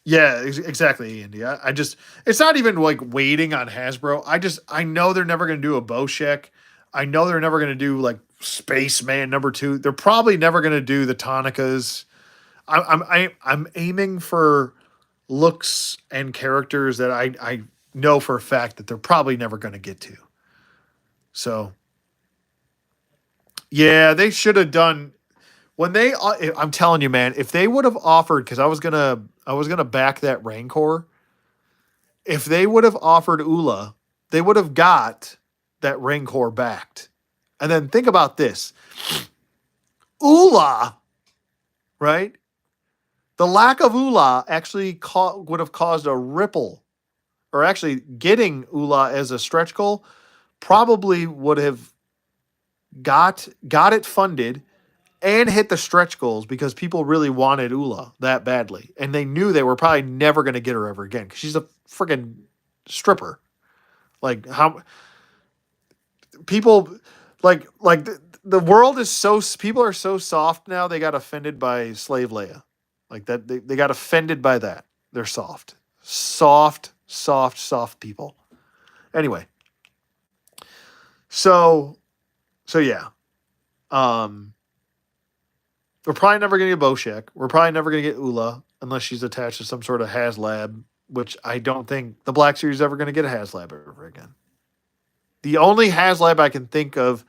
yeah, exactly, Andy. I just, it's not even like waiting on Hasbro. I know they're never going to do a Boshek. I know they're never going to do like Spaceman #2. They're probably never going to do the Tonicas. I'm aiming for looks and characters that I know for a fact that they're probably never going to get to. So, yeah, they should have done when they. I'm telling you, man, if they would have offered, because I was gonna back that Rancor. If they would have offered Ula, they would have got that Rancor backed. And then think about this, Ula, right? The lack of Ula actually would have caused a ripple, or actually getting Ula as a stretch goal probably would have got it funded and hit the stretch goals, because people really wanted Ula that badly, and they knew they were probably never going to get her ever again because she's a freaking stripper. Like how people like the world is so, people are so soft now. They got offended by Slave Leia, like that. They got offended by that. They're soft people. Anyway, so yeah. We're probably never going to get Boshek. We're probably never going to get Ula unless she's attached to some sort of HasLab, which I don't think the Black Series is ever going to get a HasLab ever again. The only HasLab I can think of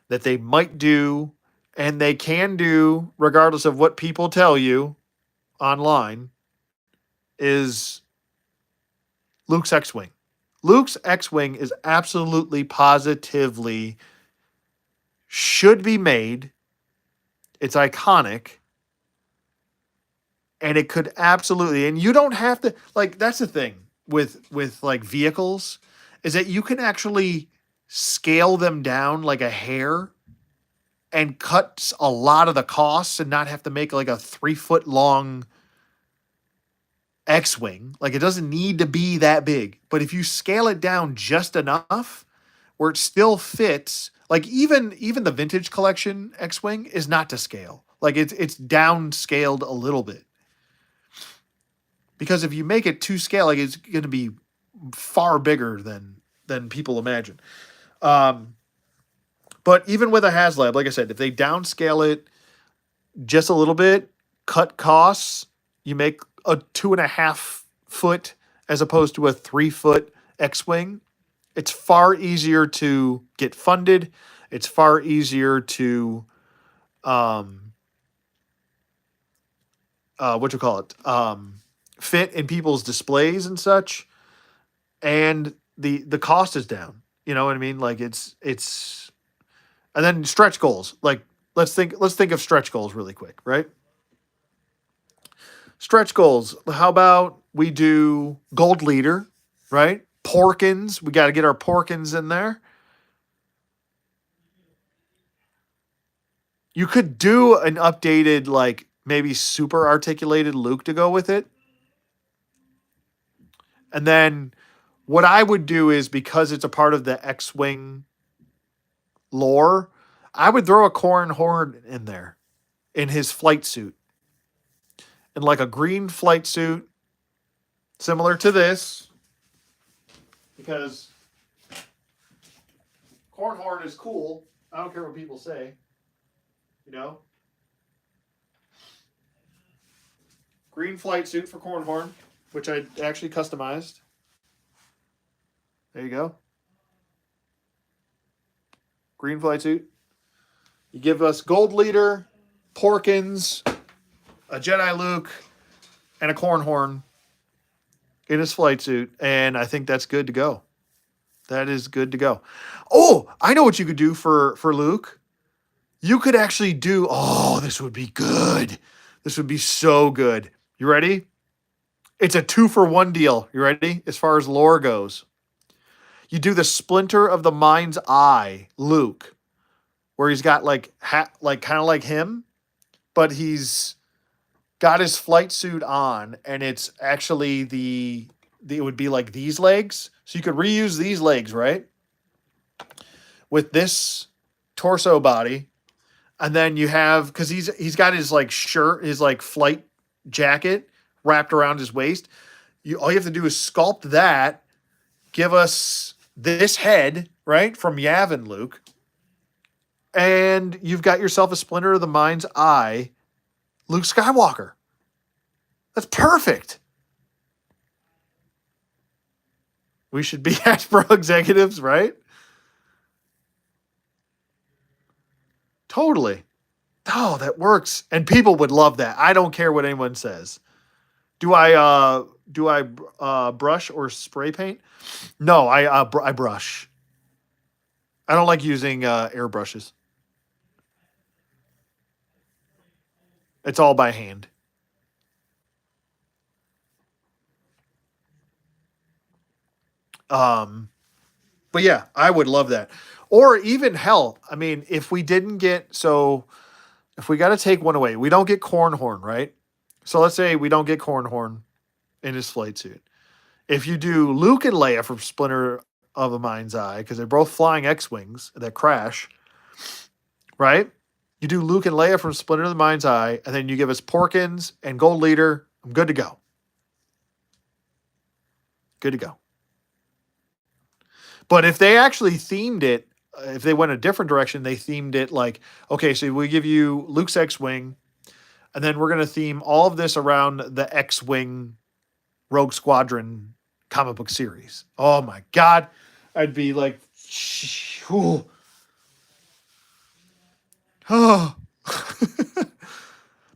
that they might do, and they can do regardless of what people tell you online, is Luke's X-Wing. Luke's X-Wing is absolutely positively should be made. It's iconic. And it could absolutely, and you don't have to, like, that's the thing with like vehicles, is that you can actually scale them down like a hair and cut a lot of the costs and not have to make like a 3-foot long X-Wing. Like, it doesn't need to be that big, but if you scale it down just enough where it still fits, like even the vintage collection X-Wing is not to scale. Like it's downscaled a little bit. Because if you make it to scale, like, it's going to be far bigger than people imagine. But even with a HasLab, like I said, if they downscale it just a little bit, cut costs, you make a 2.5 foot as opposed to a 3 foot X-wing. It's far easier to get funded. It's far easier to um, what you call it, fit in people's displays and such, and the cost is down. You know what I mean? Like it's and then stretch goals. Like let's think of stretch goals really quick, right? Stretch goals. How about we do gold leader, right? Porkins. We got to get our Porkins in there. You could do an updated, like maybe super articulated Luke to go with it. And then what I would do is because it's a part of the X Wing lore, I would throw a Corn Horn in there in his flight suit. In like a green flight suit, similar to this, because Corn Horn is cool. I don't care what people say. You know? Green flight suit for Corn Horn, which I actually customized. There you go. Green flight suit. You give us Gold Leader, Porkins, a Jedi Luke, and a Corn Horn in his flight suit, and I think that's good to go. That is good to go. Oh, I know what you could do for Luke. You could actually do. Oh, this would be good. This would be so good. You ready? It's a 2-for-1 deal. You ready? As far as lore goes, you do the Splinter of the Mind's Eye Luke, where he's got like like kind of like him, but he's got his flight suit on, and it's actually the it would be like these legs. So you could reuse these legs, right? With this torso body, and then you have because he's got his like shirt, his like flight jacket wrapped around his waist. All you have to do is sculpt that, give us this head, right, from Yavin Luke, and you've got yourself a Splinter of the Mind's Eye Luke Skywalker. That's perfect. We should be Hasbro executives, right? Totally. Oh, that works. And people would love that. I don't care what anyone says. Do I brush or spray paint? No, I brush. I don't like using airbrushes. It's all by hand. Um, but yeah, I would love that. Or even hell, I mean, if we got to take one away, we don't get Cornhorn, right? So let's say we don't get Cornhorn in his flight suit. If you do Luke and Leia from Splinter of a Mind's Eye, because they're both flying X-wings that crash, right? You do Luke and Leia from Splinter of the Mind's Eye, and then you give us Porkins and Gold Leader. I'm good to go. Good to go. But if they actually themed it, if they went a different direction, they themed it like, okay, so we give you Luke's X-wing, and then we're going to theme all of this around the X-wing Rogue Squadron comic book series. Oh my God. I'd be like, oh.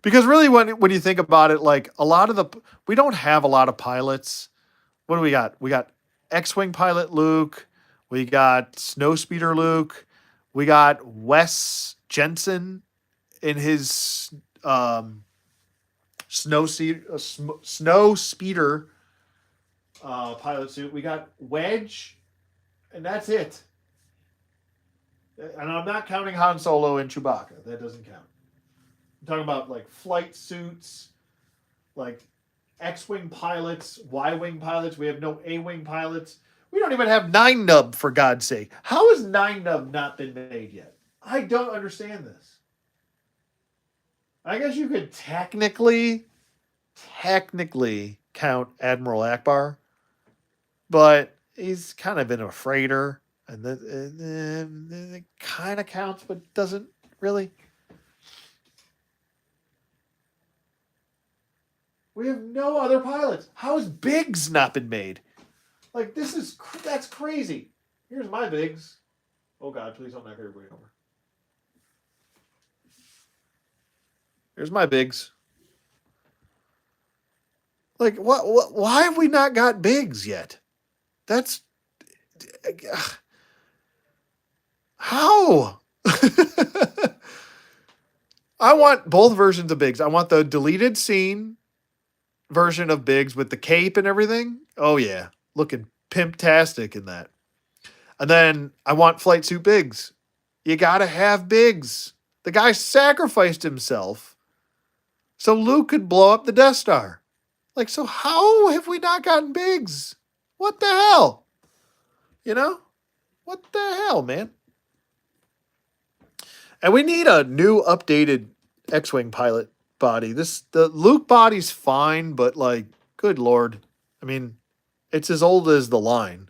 Because really, when you think about it, like we don't have a lot of pilots. What do we got? We got X-wing pilot Luke. We got Snowspeeder Luke. We got Wes Jensen in his snow speeder pilot suit. We got Wedge, and that's it. And I'm not counting Han Solo and Chewbacca. That doesn't count. I'm talking about like flight suits, like X-wing pilots, Y-wing pilots. We have no A-wing pilots. We don't even have Nine Nub, for God's sake. How has Nine Nub not been made yet? I don't understand this. I guess you could technically count Admiral Akbar, but he's kind of in a freighter, and it kind of counts, but doesn't really. We have no other pilots. How has Biggs not been made? Like, that's crazy. Here's my Biggs. Oh, God, please don't knock everybody over. Here's my Biggs. Like, why have we not got Biggs yet? That's. How? I want both versions of Biggs. I want the deleted scene version of Biggs with the cape and everything. Oh, yeah. Looking pimp-tastic in that. And then I want Flight Suit Biggs. You got to have Biggs. The guy sacrificed himself so Luke could blow up the Death Star. Like, so how have we not gotten Biggs? What the hell? You know? What the hell, man? And we need a new updated X-Wing pilot body. The Luke body's fine, but like, good Lord. I mean, it's as old as the line.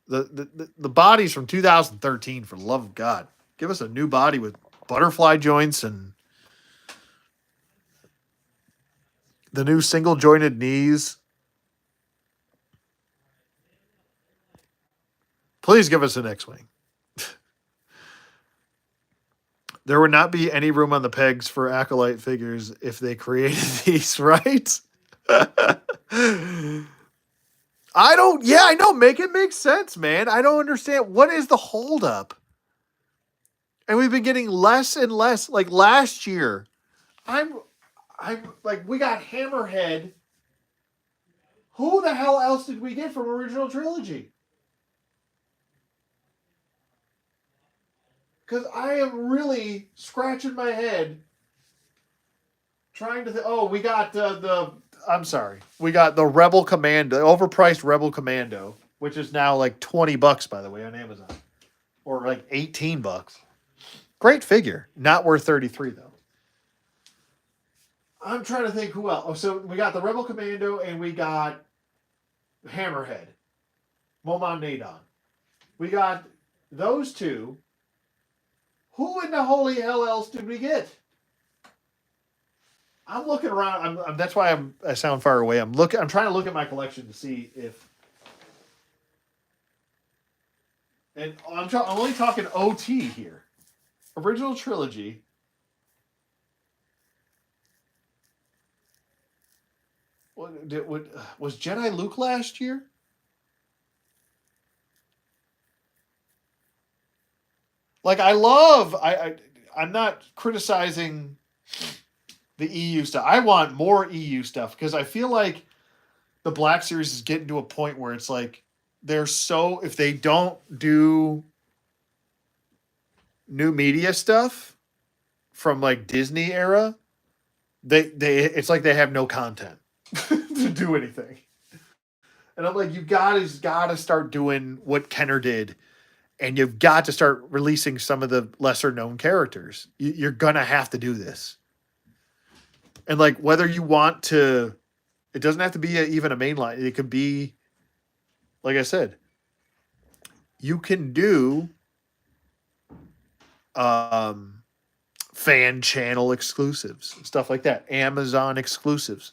The body's from 2013, for the love of God. Give us a new body with butterfly joints and the new single jointed knees. Please give us an X-Wing. There would not be any room on the pegs for Acolyte figures if they created these, right? I know. Make it make sense, man. I don't understand. What is the holdup? And we've been getting less and less. Like last year, I'm like, we got Hammerhead. Who the hell else did we get from original trilogy? Because I am really scratching my head trying to oh, we got I'm sorry. We got the Rebel Commando, overpriced Rebel Commando, which is now like $20, by the way, on Amazon. Or like $18. Great figure. Not worth 33 though. I'm trying to think who else. Oh, so we got the Rebel Commando and we got Hammerhead. Momon Nadon. We got those two. Who in the holy hell else did we get? I'm looking around. That's why I sound far away. I'm trying to look at my collection to see if. And I'm only talking OT here. Original trilogy. Was Jedi Luke last year? Like I'm not criticizing the EU stuff. I want more EU stuff because I feel like the Black Series is getting to a point where it's like if they don't do new media stuff from like Disney era, they it's like they have no content to do anything. And I'm like, you gotta start doing what Kenner did, and you've got to start releasing some of the lesser known characters. You're gonna have to do this. And like whether you want to, it doesn't have to be even a main line. It could be, like I said, you can do fan channel exclusives, stuff like that, Amazon exclusives,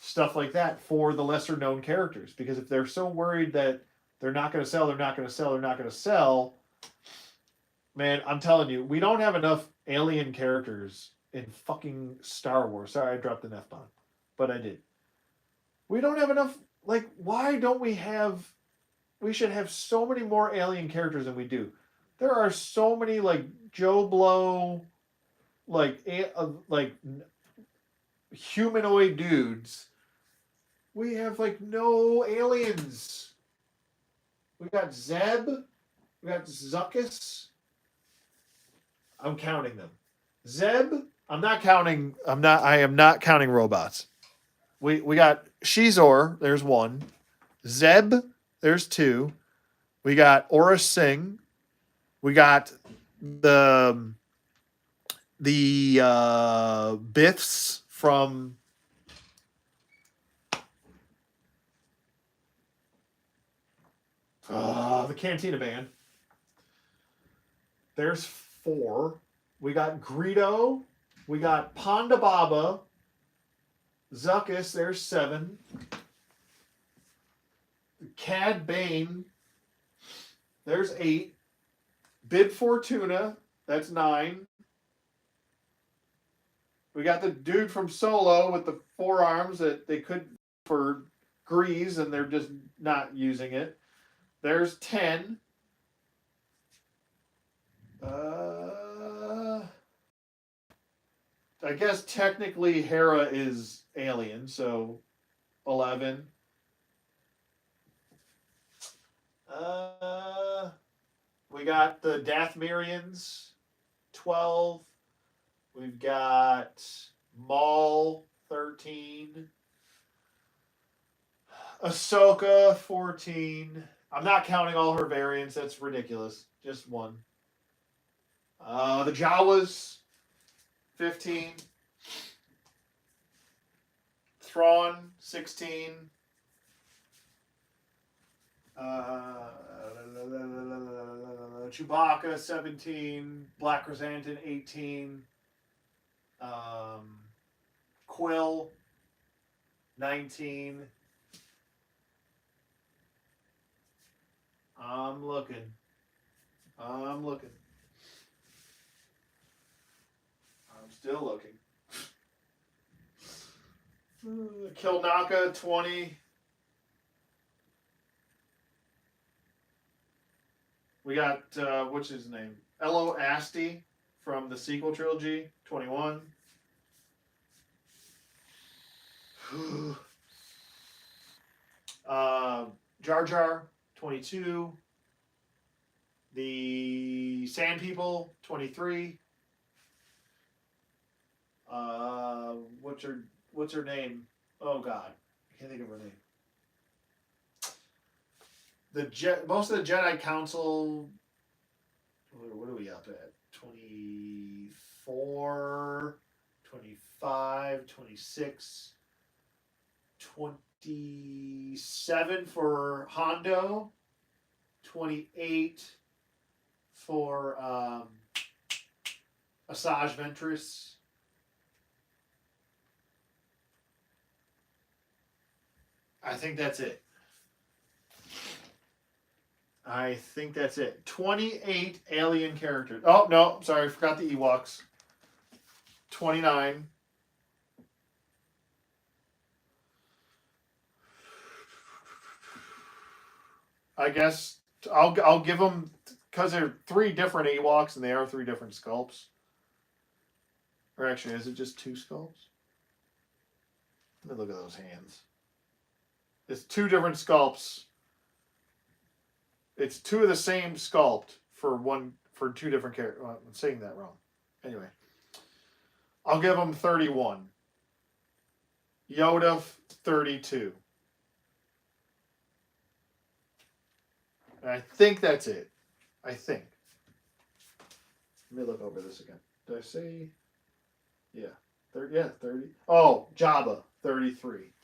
stuff like that for the lesser known characters. Because if they're so worried that they're not going to sell, man, I'm telling you, we don't have enough alien characters in fucking Star Wars. Sorry, I dropped an F-bomb, but I did. We don't have enough. Like, why don't we have? We should have so many more alien characters than we do. There are so many like Joe Blow, like humanoid dudes. We have like no aliens. We got Zeb. We got Zuckus. I'm counting them. Zeb. I am not counting robots. We got Shizor. There's one. Zeb. There's two. We got Aura Singh. We got the Biffs from the Cantina Band. There's four. We got Greedo. We got Ponda Baba. Zuckus, there's 7. Cad Bane, there's 8. Bib Fortuna, that's 9. We got the dude from Solo with the 4 arms that they could for Grease and they're just not using it. There's 10. I guess technically Hera is alien, so 11. We got the Dathmerians, 12. We've got Maul, 13. Ahsoka, 14. I'm not counting all her variants. That's ridiculous. Just 1. The Jawas, 15. Thrawn, 16. Chewbacca, 17. Black Chrysanthemum, 18. Quill, 19. I'm looking. I'm still looking. Kelnacca, 20. We got, what's his name? Elo Asti from the sequel trilogy, 21. Jar Jar, 22. The Sand People, 23. What's her name? Oh God, I can't think of her name. Most of the Jedi Council. What are we up at? 24, 25, 26, 27 for Hondo, 28 for Asajj Ventress. I think that's it. 28 alien characters. Oh, no, sorry, forgot the Ewoks. 29. I guess I'll give them, because they're 3 different Ewoks and they are 3 different sculpts. Or actually, is it just 2 sculpts? Let me look at those hands. It's 2 different sculpts. It's 2 of the same sculpt for 2 different characters. Well, I'm saying that wrong. Anyway, I'll give them 31. Yoda, 32. And I think that's it. I think. Let me look over this again. Did I say? Yeah. 30. Yeah, 30. Oh, Jabba, 33.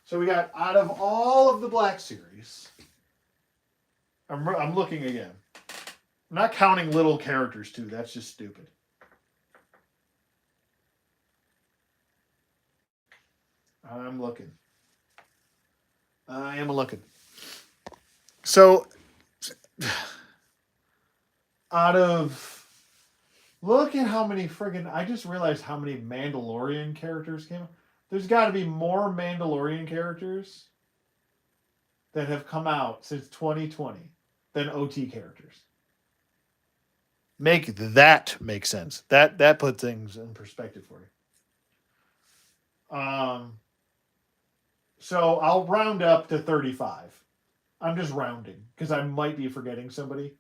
So we got, out of all of the Black Series, I'm looking again. I'm not counting little characters too. That's just stupid. I'm looking. I am looking. So, look at how many friggin', I just realized how many Mandalorian characters came out. There's got to be more Mandalorian characters that have come out since 2020 than OT characters. Make that make sense. That put things in perspective for you. So I'll round up to 35. I'm just rounding because I might be forgetting somebody.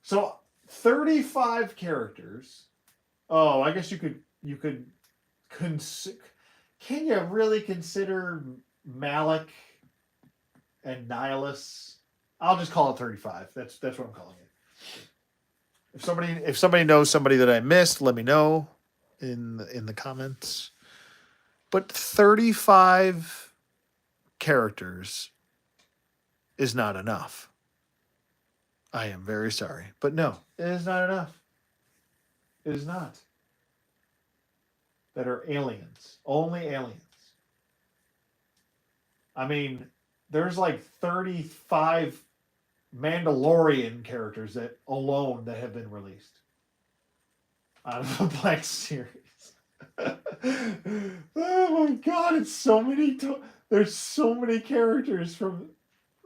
So 35 characters. Oh, I guess you could can you really consider Malik and Nihilus? I'll just call it 35. That's what I'm calling it. If somebody knows somebody that I missed, let me know in the comments. But 35 characters is not enough. I am very sorry, but no, it is not enough. It is not. That are aliens. Only aliens. I mean, there's like 35 Mandalorian characters that alone that have been released out of the Black series. Oh my god, it's so many. There's so many characters from,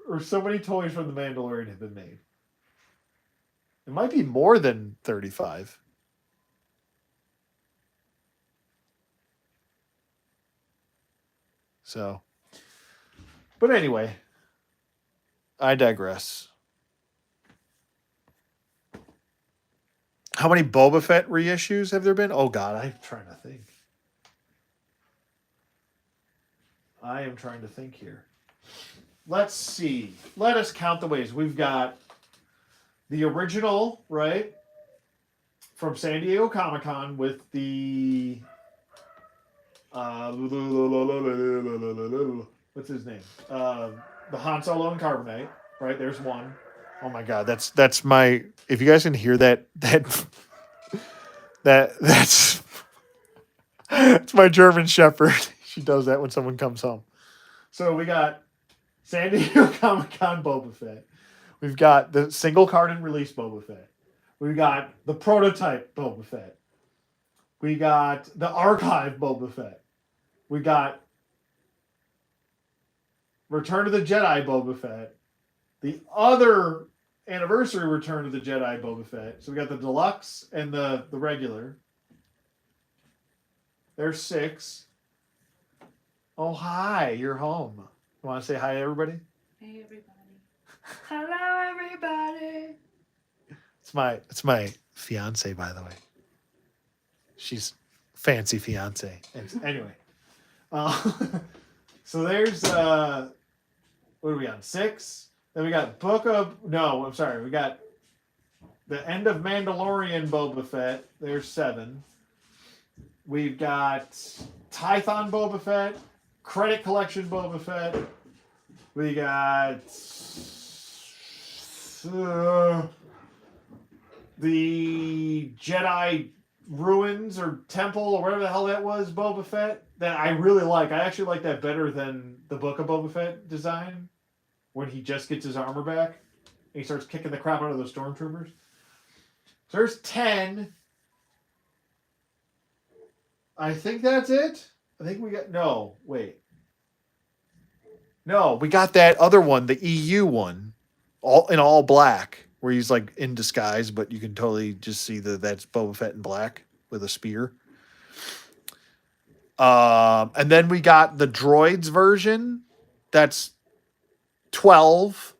or so many toys from the Mandalorian have been made. It might be more than 35. So, but anyway, I digress. How many Boba Fett reissues have there been? Oh God, I'm trying to think. I am trying to think here. Let's see. Let us count the ways. We've got the original, right? From San Diego Comic Con with the what's his name? The Han Solo and Carbonite, right? There's one. Oh my God, that's my. If you guys can hear that's it's my German Shepherd. She does that when someone comes home. So we got San Diego Comic Con Boba Fett. We've got the single card and release Boba Fett. We've got the prototype Boba Fett. We got the archive Boba Fett. We got Return of the Jedi Boba Fett. The other anniversary Return of the Jedi Boba Fett. So we got the deluxe and the regular. There's 6. Oh, hi, you're home. You want to say hi to everybody? Hey, everybody. Hello, everybody. It's my fiance, by the way. She's fancy fiance. Anyway, so there's what are we on? 6. Then we got we got the end of Mandalorian Boba Fett. There's 7. We've got Tython Boba Fett, Credit Collection Boba Fett. We got the Jedi Ruins or Temple or whatever the hell that was, Boba Fett, that I really like. I actually like that better than the Book of Boba Fett design, when he just gets his armor back and he starts kicking the crap out of those stormtroopers. So there's 10. I think that's it. I think we got we got that other one, the EU one, all black, where he's like in disguise, but you can totally just see that's Boba Fett in black with a spear. And then we got the droids version. That's 12.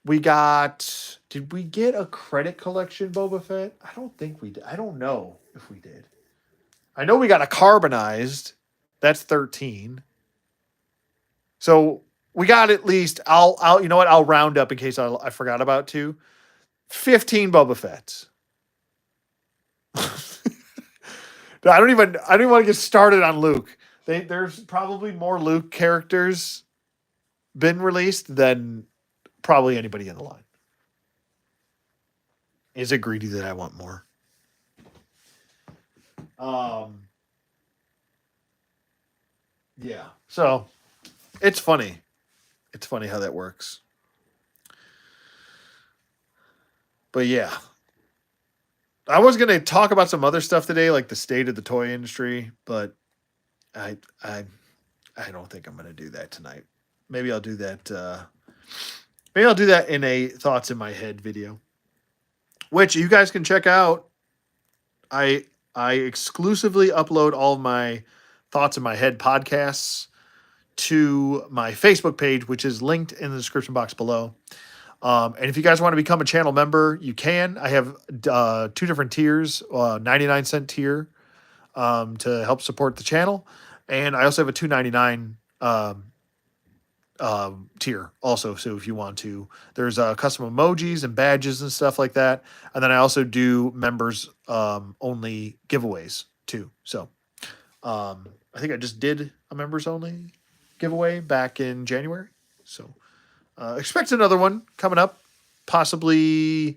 We got. Did we get a credit collection Boba Fett? I don't think we did. I don't know if we did. I know we got a carbonized. That's 13. So we got at least. I'll. You know what? I'll round up in case I forgot about 2. 15 Boba Fett's. I don't even want to get started on Luke. There's probably more Luke characters been released than probably anybody in the line. Is it greedy that I want more? Yeah. So it's funny. It's funny how that works. But yeah. I was gonna talk about some other stuff today, like the state of the toy industry, but I don't think I'm gonna do that tonight. Maybe I'll do that. Maybe I'll do that in a thoughts in my head video, which you guys can check out. I exclusively upload all of my thoughts in my head podcasts to my Facebook page, which is linked in the description box below. And if you guys want to become a channel member, you can. I have 2 different tiers, 99-cent tier to help support the channel. And I also have a $2.99 tier also. So if you want to, there's custom emojis and badges and stuff like that. And then I also do members only giveaways too. So I think I just did a members only giveaway back in January. So expect another one coming up, possibly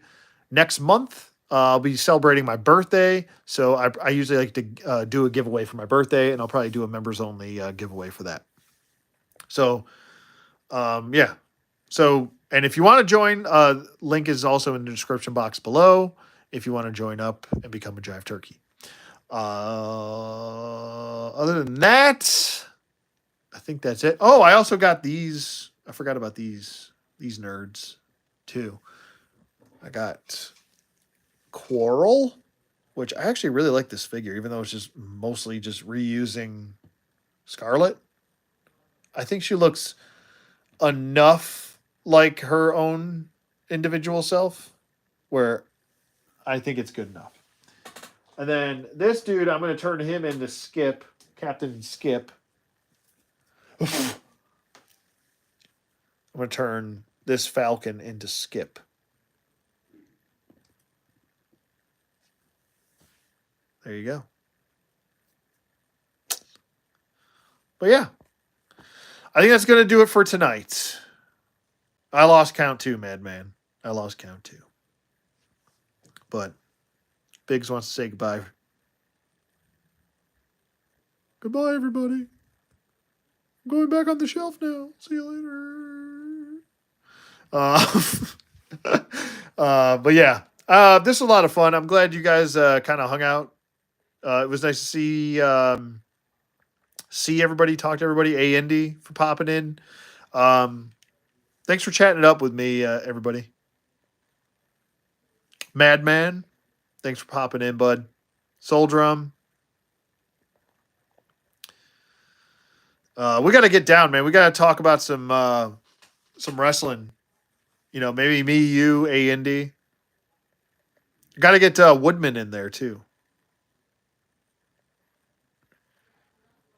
next month. I'll be celebrating my birthday, so I usually like to do a giveaway for my birthday, and I'll probably do a members only giveaway for that. So yeah. So, and if you want to join, link is also in the description box below. If you want to join up and become a Jive Turkey. Other than that, I think that's it. Oh, I also got these. I forgot about these nerds too. I got Quarrel, which I actually really like this figure, even though it's just mostly just reusing Scarlet. I think she looks enough like her own individual self where I think it's good enough. And then this dude, I'm going to turn him into Skip, Captain Skip. I'm going to turn this Falcon into Skip. There you go. But yeah, I think that's going to do it for tonight. I lost count too, Madman. I lost count too. But Biggs wants to say goodbye. Goodbye, everybody. I'm going back on the shelf now. See you later. But yeah, this was a lot of fun. I'm glad you guys kind of hung out. It was nice to see everybody, talk to everybody. Andy for popping in. Thanks for chatting it up with me, everybody. Madman, thanks for popping in, bud. Soul Drum. We got to get down, man. We got to talk about some wrestling. You know, maybe me, you, Andy. Got to get Woodman in there too.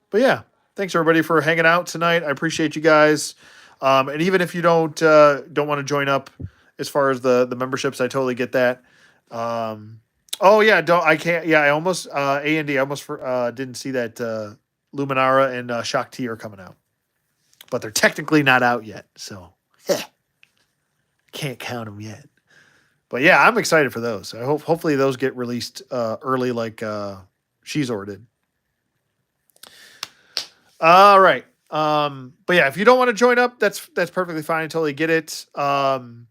But yeah, thanks everybody for hanging out tonight. I appreciate you guys. And even if you don't want to join up as far as the memberships, I totally get that. Oh yeah, don't I can't. Yeah, I almost A&D. I almost didn't see that Luminara and Shakti are coming out, but they're technically not out yet, so can't count them yet. But yeah, I'm excited for those. I hopefully those get released early, like Shizor did. All right. But yeah, if you don't want to join up, that's perfectly fine. I totally get it. Times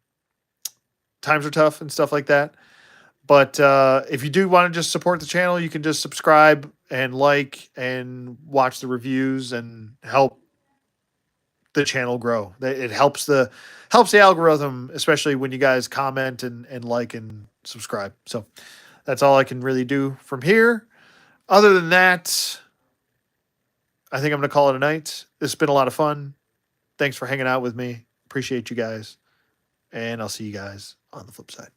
are tough and stuff like that. But if you do want to just support the channel, you can just subscribe and like and watch the reviews and help the channel grow. It helps the algorithm, especially when you guys comment and like and subscribe. So that's all I can really do from here. Other than that, I think I'm going to call it a night. This has been a lot of fun. Thanks for hanging out with me. Appreciate you guys. And I'll see you guys on the flip side.